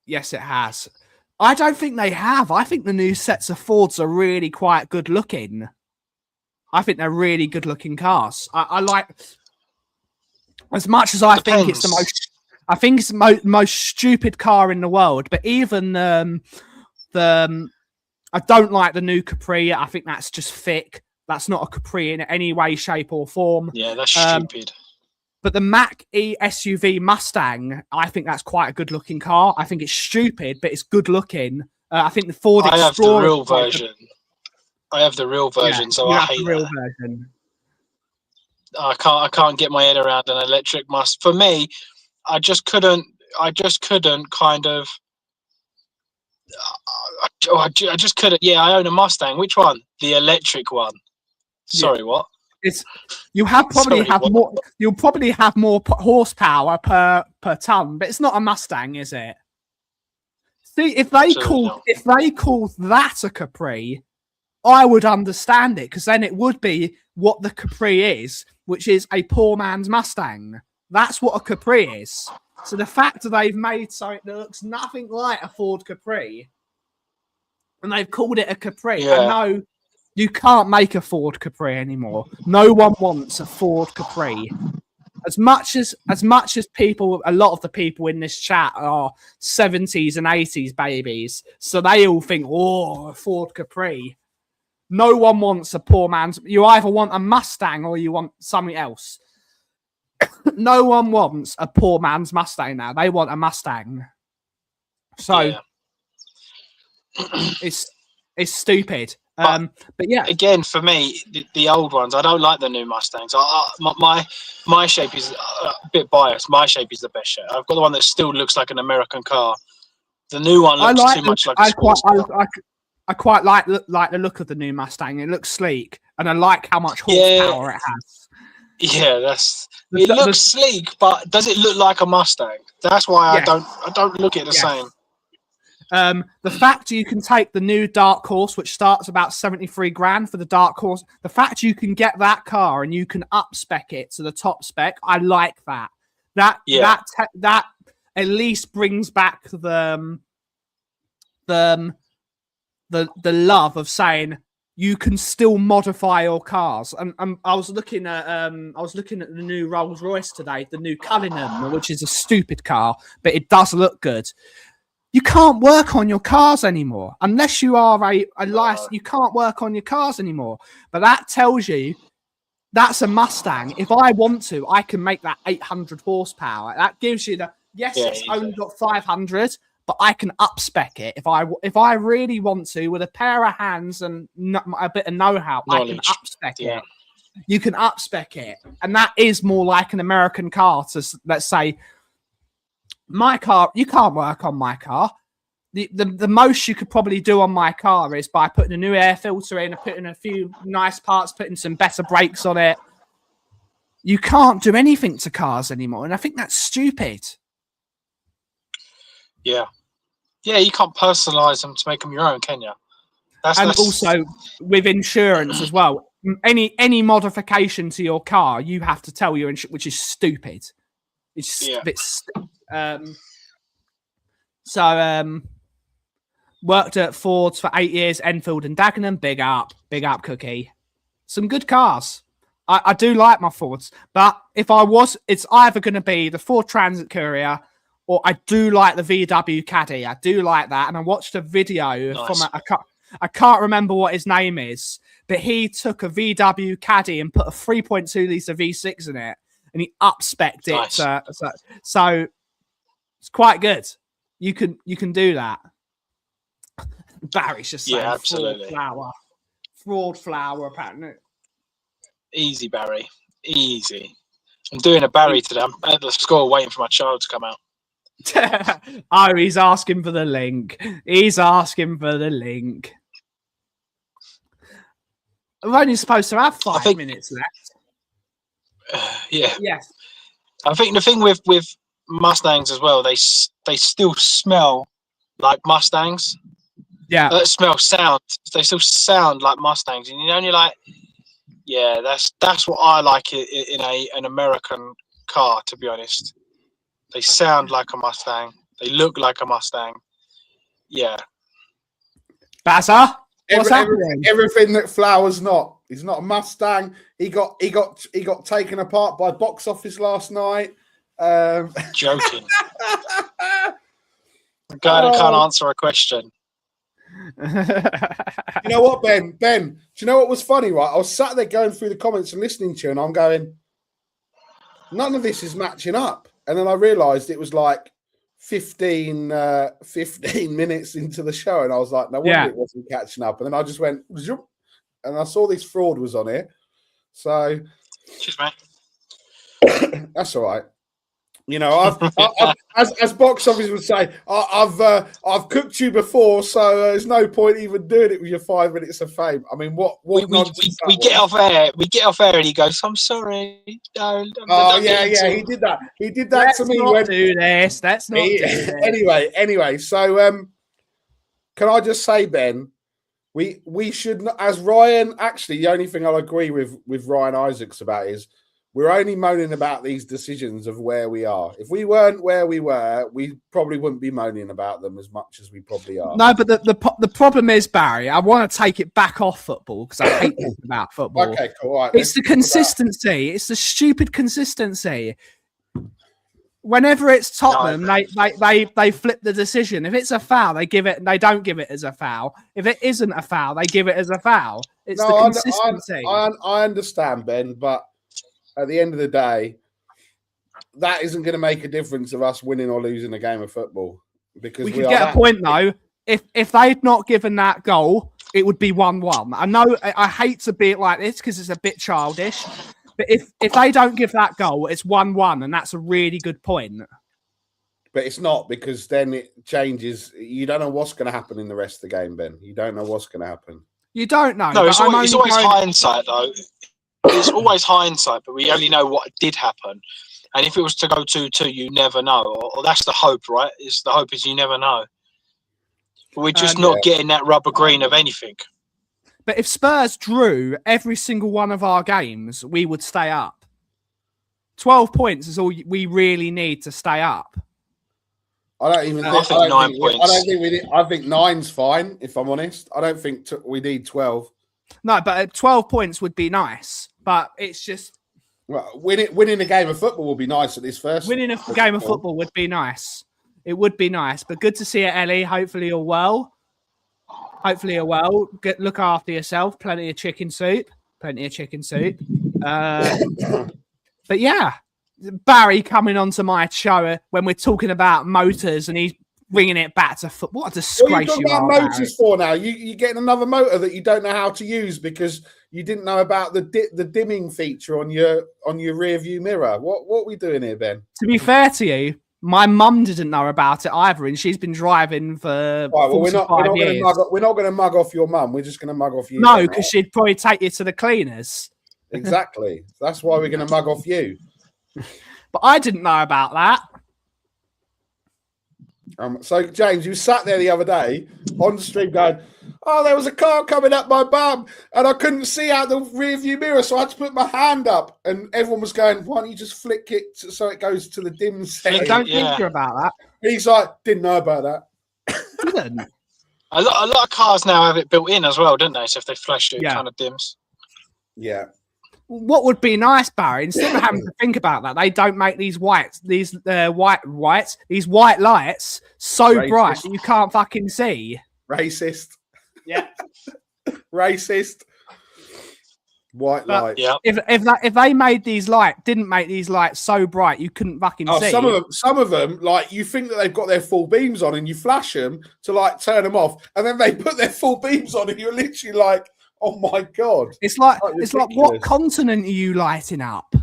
Yes, it has. I don't think they have. I think the new sets of Fords are really quite good looking. I think they're really good looking cars. I like, as much as I think it's the most. I think it's the most stupid car in the world. But even I don't like the new Capri. I think that's just thick. That's not a Capri in any way, shape, or form. Yeah, that's stupid. But the Mach-E SUV Mustang, I think that's quite a good-looking car. I think it's stupid, but it's good-looking. I think the Ford Explorer... I have the real version. I have the real version, so I hate the real version. I can't get my head around an electric Mustang. For me, I just couldn't kind of... I just couldn't. Yeah, I own a Mustang. Which one? The electric one. Sorry, what? You'll probably have more horsepower per ton, but it's not a Mustang, is it? See, if they called that a Capri, I would understand it, because then it would be what the Capri is, which is a poor man's Mustang. That's what a Capri is. So the fact that they've made something that looks nothing like a Ford Capri, and they've called it a Capri, I know you can't make a Ford Capri anymore. No one wants a Ford Capri. As much as people, a lot of the people in this chat are 70s and 80s babies, so they all think, oh, a Ford Capri. No one wants a poor man's. You either want a Mustang or you want something else. No one wants a poor man's Mustang now. They want a Mustang. So it's stupid. But yeah, again, for me, the old ones, I don't like the new Mustangs. My shape is a bit biased. My shape is the best shape. I've got the one that still looks like an American car. The new one looks too much like a sports car. I quite like the look of the new Mustang. It looks sleek, and I like how much horsepower it has. Yeah, it looks sleek, but does it look like a Mustang? That's why I don't look at it the same. The fact you can take the new Dark Horse, which starts about 73 grand for the Dark Horse, the fact you can get that car and you can up spec it to the top spec, I like that. That at least brings back the love of saying you can still modify your cars. And I was looking at the new Rolls Royce today, the new Cullinan, which is a stupid car, but it does look good. You can't work on your cars anymore unless you are a license. You can't work on your cars anymore. But that tells you that's a Mustang. If I want to, I can make that 800 horsepower. That gives you it's only got 500, but I can up spec it if I really want to with a pair of hands and a bit of know-how. I can up spec it. You can up spec it, and that is more like an American car. To let's say. My car, you can't work on my car. The most you could probably do on my car is by putting a new air filter in, putting a few nice parts, putting some better brakes on it. You can't do anything to cars anymore, and I think that's stupid. Yeah, you can't personalize them to make them your own, can you? Also with insurance as well. Any modification to your car, you have to tell your insurance, which is stupid. It's a bit worked at Ford's for 8 years, Enfield and Dagenham. Big up, Cookie. Some good cars. I do like my Fords, but it's either going to be the Ford Transit Courier or I do like the VW Caddy. I do like that, and I watched a video from I can't remember what his name is, but he took a VW Caddy and put a 3.2 litre V6 in it. And he up-spec'd it. Nice. So It's quite good. You can do that. Barry's just saying absolutely. Fraud flower pattern. Easy, Barry. Easy. I'm doing a Barry today. I'm at the school waiting for my child to come out. Oh, he's asking for the link. He's asking for the link. We're only supposed to have 5 minutes left. Yeah. Yes. I think the thing with Mustangs as well, they still smell like Mustangs. Yeah. They still sound like Mustangs, and you're like, yeah, that's what I like in an American car. To be honest, they sound like a Mustang. They look like a Mustang. Yeah. Bassa, what's happening? Everything that Flower's not. He's not a Mustang. He got taken apart by box office last night. Joking. The guy that can't answer a question. You know what, Ben? Do you know what was funny, right? I was sat there going through the comments and listening to you, and I'm going, none of this is matching up. And then I realised it was like 15 minutes into the show, and I was like, no wonder it wasn't catching up. And then I just went, zoop, and I saw this fraud was on it. So, cheers, mate. That's all right. You know, as box office would say, I've cooked you before, so there's no point even doing it with your 5 minutes of fame. I mean, what we get off air, and he goes, "I'm sorry." No, yeah, he did that. He did that to me. Let's not do this. Anyway. So, can I just say, Ben, we should, as Ryan. Actually, the only thing I'll agree with Ryan Isaacs about is, we're only moaning about these decisions of where we are. If we weren't where we were, we probably wouldn't be moaning about them as much as we probably are. No, but the problem is, Barry, I want to take it back off football because I hate talking about football. Okay, cool. Right, it's the consistency. It's the stupid consistency. Whenever it's Tottenham, they flip the decision. If it's a foul, they give it. They don't give it as a foul. If it isn't a foul, they give it as a foul. It's the consistency. I understand, Ben, but at the end of the day, that isn't going to make a difference of us winning or losing a game of football. Because we could get a point though. If they'd not given that goal, it would be 1-1. I know I hate to be like this because it's a bit childish, but if they don't give that goal, it's 1-1, and that's a really good point. But it's not, because then it changes. You don't know what's going to happen in the rest of the game, Ben. You don't know what's going to happen. You don't know. No, it's always hindsight though. It's always hindsight, but we only know what did happen. And if it was to go 2-2, you never know. Or that's the hope, right? The hope is you never know. But we're just not getting that rubber green of anything. But if Spurs drew every single one of our games, we would stay up. 12 points is all we really need to stay up. I don't even think 9 points. I don't think we need. I think 9's fine, if I'm honest. I don't think we need 12. No, but 12 points would be nice. But it's just... Well, winning a game of football would be nice at this first. Winning a game of football would be nice. It would be nice. But good to see you, Ellie. Hopefully you're well. Look after yourself. Plenty of chicken soup. But yeah, Barry coming onto my show when we're talking about motors and he's bringing it back to football. What a disgrace. What are you talking about motors for now? You're getting another motor that you don't know how to use because you didn't know about the dimming feature on your rear view mirror. What are we doing here, Ben? To be fair to you, my mum didn't know about it either, and she's been driving for 45 years. We're not going to mug off your mum. We're just going to mug off you. No, because she'd probably take you to the cleaners. Exactly. That's why we're going to mug off you. But I didn't know about that. So, James, you sat there the other day on the stream going, oh, there was a car coming up my bum and I couldn't see out the rear view mirror, so I had to put my hand up. And everyone was going, why don't you just flick it so it goes to the dim setting? Don't think you're about that. He's like, didn't know about that. Didn't. A lot of cars now have it built in as well, don't they? So if they flash it, it kind of dims. Yeah. What would be nice, Barry, instead of having to think about that, they don't make these white lights so Racist. bright that you can't fucking see. Racist. Yeah. Racist. White But light. Yeah. if they didn't make these lights so bright you couldn't fucking Oh, see. some of them, like you think that they've got their full beams on, and you flash them to like turn them off, and then they put their full beams on, and you're literally like, "Oh my god!" It's like ridiculous. what continent are you lighting up?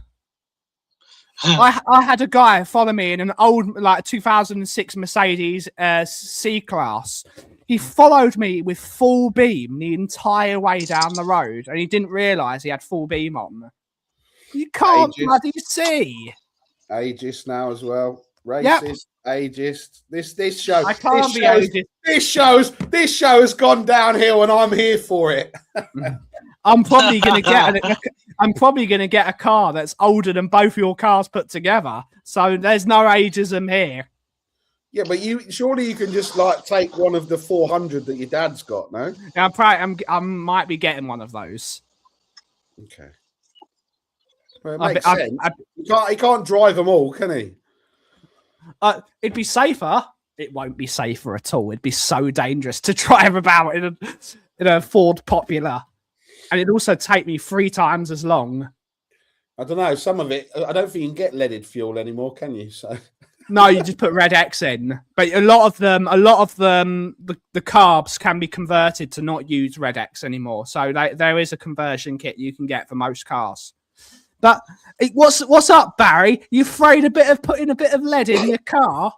I had a guy follow me in an old 2006 Mercedes C-Class. He followed me with full beam the entire way down the road, and he didn't realise he had full beam on. You can't bloody see. Ageist now as well. Racist, ageist. This show. I can't be ageist. This show has gone downhill, and I'm here for it. I'm probably gonna get a car that's older than both your cars put together. So there's no ageism here. Yeah, but surely you can just like take one of the 400 that your dad's got, no? I might be getting one of those. Okay. Well, it makes sense. He can't drive them all, can he? It'd be safer. It won't be safer at all. It'd be so dangerous to drive about in a Ford Popular. And it'd also take me 3 times as long. I don't know. Some of it, I don't think you can get leaded fuel anymore, can you? So no, you just put Red X in. But a lot of them, the carbs can be converted to not use Red X anymore. So there is a conversion kit you can get for most cars. But what's up, Barry? You afraid of putting a bit of lead in your car?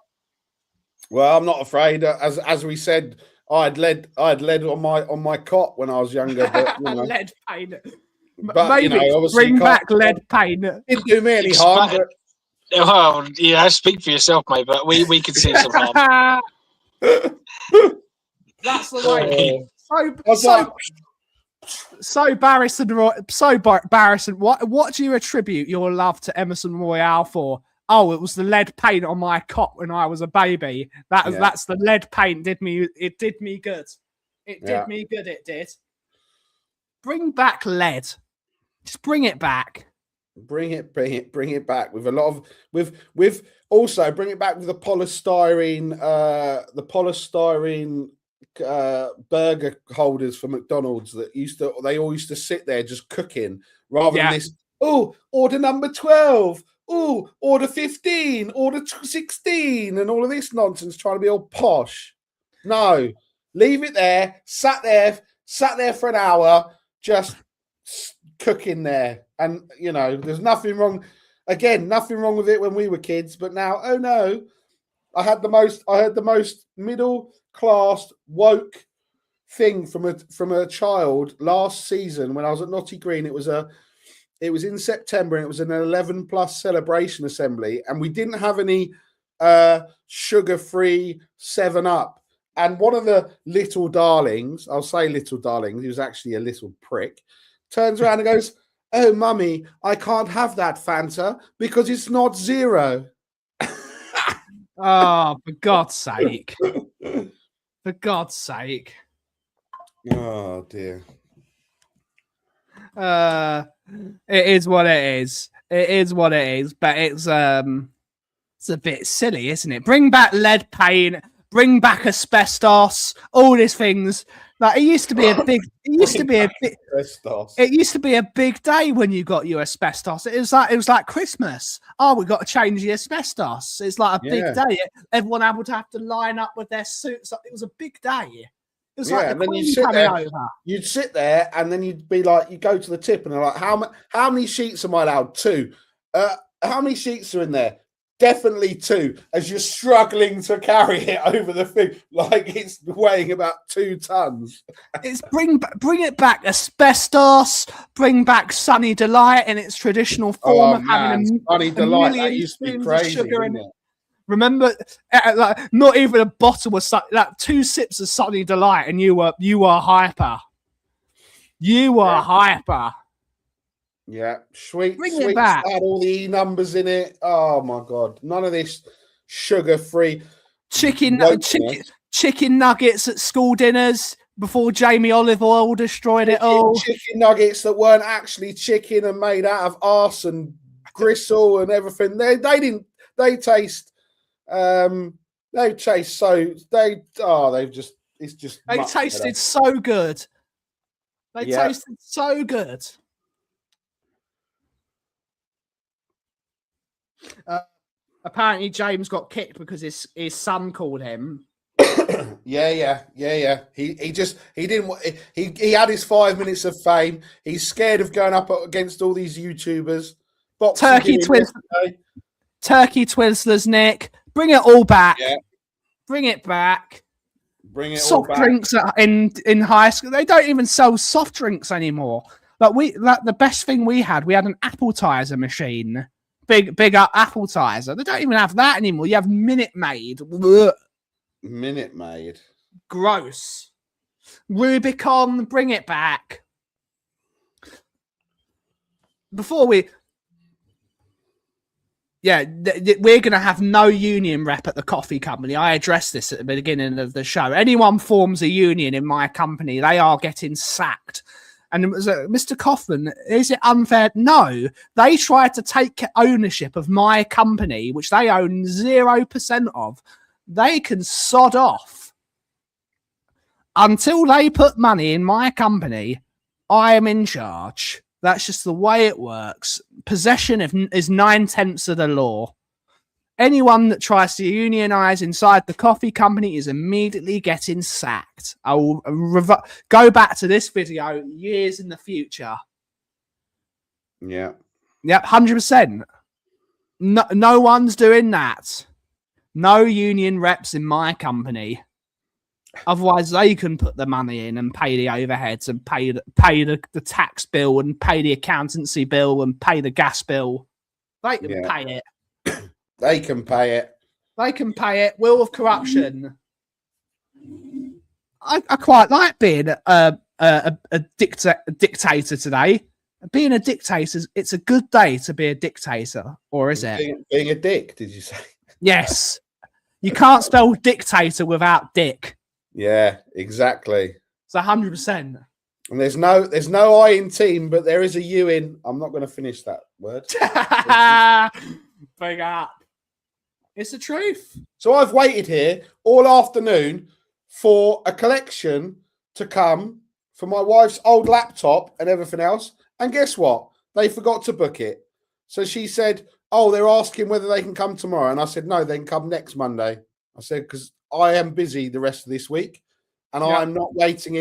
Well, I'm not afraid. As we said, I had lead on my cot when I was younger. But, you know. Lead paint. But maybe bring back lead paint. Didn't do me any harm. But... Well, yeah, speak for yourself, mate. But we could see some harm. That's the way. So Barrison, what do you attribute your love to Emerson Royale for? Oh, it was the lead paint on my cot when I was a baby. That's the lead paint did me good. It did me good. It did. Bring back lead. Just bring it back. Bring it back with a lot of with also bring it back with the polystyrene burger holders for McDonald's that they all used to sit there just cooking rather than this. Oh, order number 12. Oh, order 15, order 16, and all of this nonsense trying to be all posh. No, leave it there. Sat there for an hour, just cooking there. And you know, there's nothing wrong. Again, nothing wrong with it when we were kids, but now, oh no, I had the most middle class woke thing from a child last season when I was at Notty Green. It was in September and it was an 11+ celebration assembly, and we didn't have any sugar-free 7-Up. And one of the little darlings, I'll say little darling, he was actually a little prick, turns around and goes, "Oh, mummy, I can't have that Fanta because it's not 0." Oh, for God's sake. For God's sake. Oh, dear. It is what it is. It is what it is, but it's a bit silly, isn't it? Bring back lead paint, bring back asbestos, all these things. Like it used to be a big day when you got your asbestos. It was like Christmas. Oh, we got to change the asbestos. It's like a big day. Everyone would have to line up with their suits. It was a big day. It was like the Queen coming over. You'd sit there and then you'd be like, you go to the tip and they're like, how many sheets am I allowed? 2. How many sheets are in there? Definitely 2. As you're struggling to carry it over the thing, like it's weighing about 2 tons. It's bring it back asbestos. Bring back Sunny Delight in its traditional form of having Sunny Delight. That used to be crazy. Sugar in it. Remember, like not even a bottle was like 2 sips of Sunny Delight, and you were hyper. You were hyper. Yeah, sweet. Bring it back. Had all the E numbers in it. Oh my God, none of this sugar-free chicken nuggets at school dinners before Jamie Olive Oil destroyed it all. Chicken nuggets that weren't actually chicken and made out of arse and gristle and everything. They taste. They taste so they tasted so good. They tasted so good. Apparently, James got kicked because his son called him. Yeah. He didn't. He had his 5 minutes of fame. He's scared of going up against all these YouTubers. Turkey Twizzlers, Nick. Bring it all back. Yeah. Bring it back. Bring it all Soft back. drinks in high school. They don't even sell soft drinks anymore. The best thing we had an appetizer machine. Big up appetizer. They don't even have that anymore. You have Minute Maid. Ugh. Minute Maid. Gross. Rubicon, bring it back. Before we're going to have no union rep at the Kauffie Company. I addressed this at the beginning of the show. Anyone forms a union in my company, they are getting sacked. And it was Mr. Kaufman, is it unfair? No, they tried to take ownership of my company, which they own 0% of. They can sod off. Until they put money in my company, I am in charge. That's just the way it works. Possession is 9/10 of the law. Anyone that tries to unionize inside the Kauffie Company is immediately getting sacked. I will go back to this video years in the future. Yeah. Yep, 100%. No one's doing that. No union reps in my company. Otherwise, they can put the money in and pay the overheads and pay the tax bill and pay the accountancy bill and pay the gas bill. They can pay it. They can pay it. They can pay it. Will of corruption. I quite like being a dictator today. Being a dictator, it's a good day to be a dictator, or is it? Being a dick, did you say? Yes. You can't spell dictator without dick. Yeah, exactly. It's 100%. And there's no I in team, but there is a U in. I'm not going to finish that word. Big up. It's the truth. So I've waited here all afternoon for a collection to come for my wife's old laptop and everything else. And guess what? They forgot to book it. So she said, oh, they're asking whether they can come tomorrow. And I said, no, they can come next Monday. I said, because I am busy the rest of this week and I'm not waiting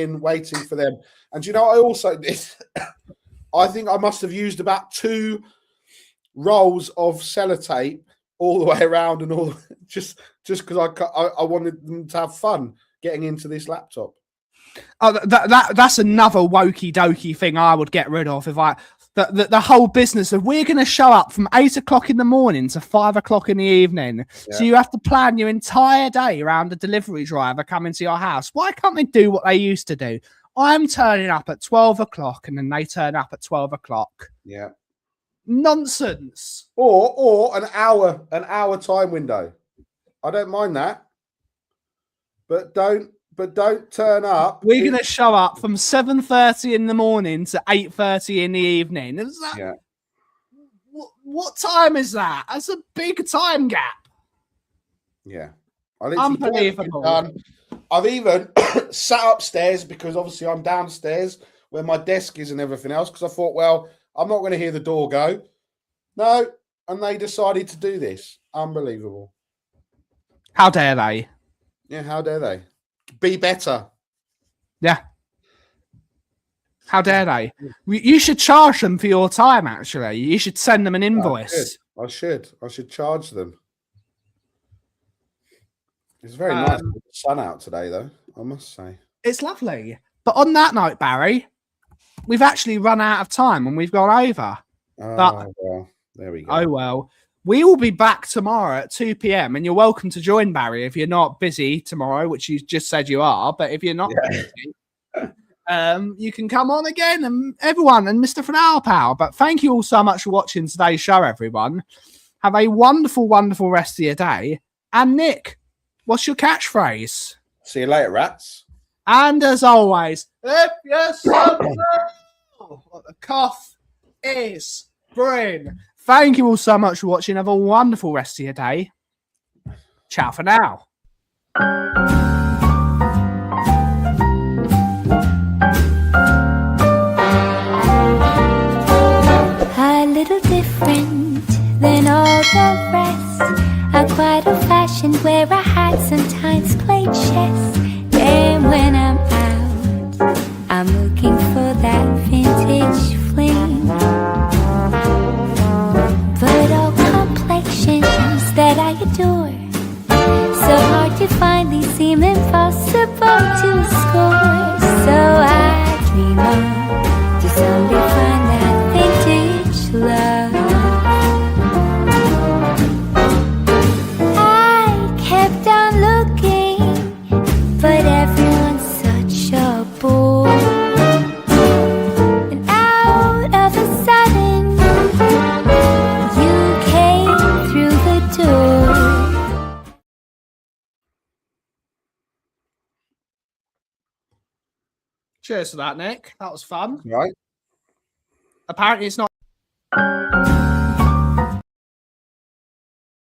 for them. And you know, I also did, I think I must have used about 2 rolls of sellotape all the way around and all just because I wanted them to have fun getting into this laptop. Oh, that's another wokey dokey thing I would get rid of if the whole business of we're going to show up from 8 o'clock in the morning to 5 o'clock in the evening. Yeah. So you have to plan your entire day around a delivery driver coming to your house. Why can't they do what they used to do? I'm turning up at 12 o'clock and then they turn up at 12 o'clock. Yeah. Nonsense. Or an hour time window. I don't mind that. But don't turn up. We're going to show up from 7:30 in the morning to 8:30 in the evening. Is that, yeah. What time is that? That's a big time gap. Yeah. Unbelievable. I've even sat upstairs because obviously I'm downstairs where my desk is and everything else because I thought, well, I'm not going to hear the door go. No. And they decided to do this. Unbelievable. How dare they? Yeah, how dare they? Be better. Yeah. How dare they? You should charge them for your time, actually. You should send them an invoice. I should charge them. It's very nice with the sun out today, though, I must say. It's lovely. But on that note, Barry, we've actually run out of time and we've gone over. Well, there we go. Oh, well. We will be back tomorrow at 2 p.m. and you're welcome to join, Barry, if you're not busy tomorrow, which you just said you are. But if you're not busy, you can come on again and everyone and Mr. Flower Power. But thank you all so much for watching today's show, everyone. Have a wonderful, wonderful rest of your day. And Nick, what's your catchphrase? See you later, rats. And as always, if you're so what the cough is brewing. Thank you all so much for watching. Have a wonderful rest of your day. Ciao for now. A little different than all the rest. I'm quite old-fashioned where I had sometimes played chess. And when I'm out, I'm looking for that vintage fling. But all complexions that I adore, so hard to find, these seem impossible to score. So I dream on to someday find that vintage love. I kept on looking, but everyone's such a bore. And out of a sudden, you came through the door. Cheers for that, Nick. That was fun. Right. Apparently, it's not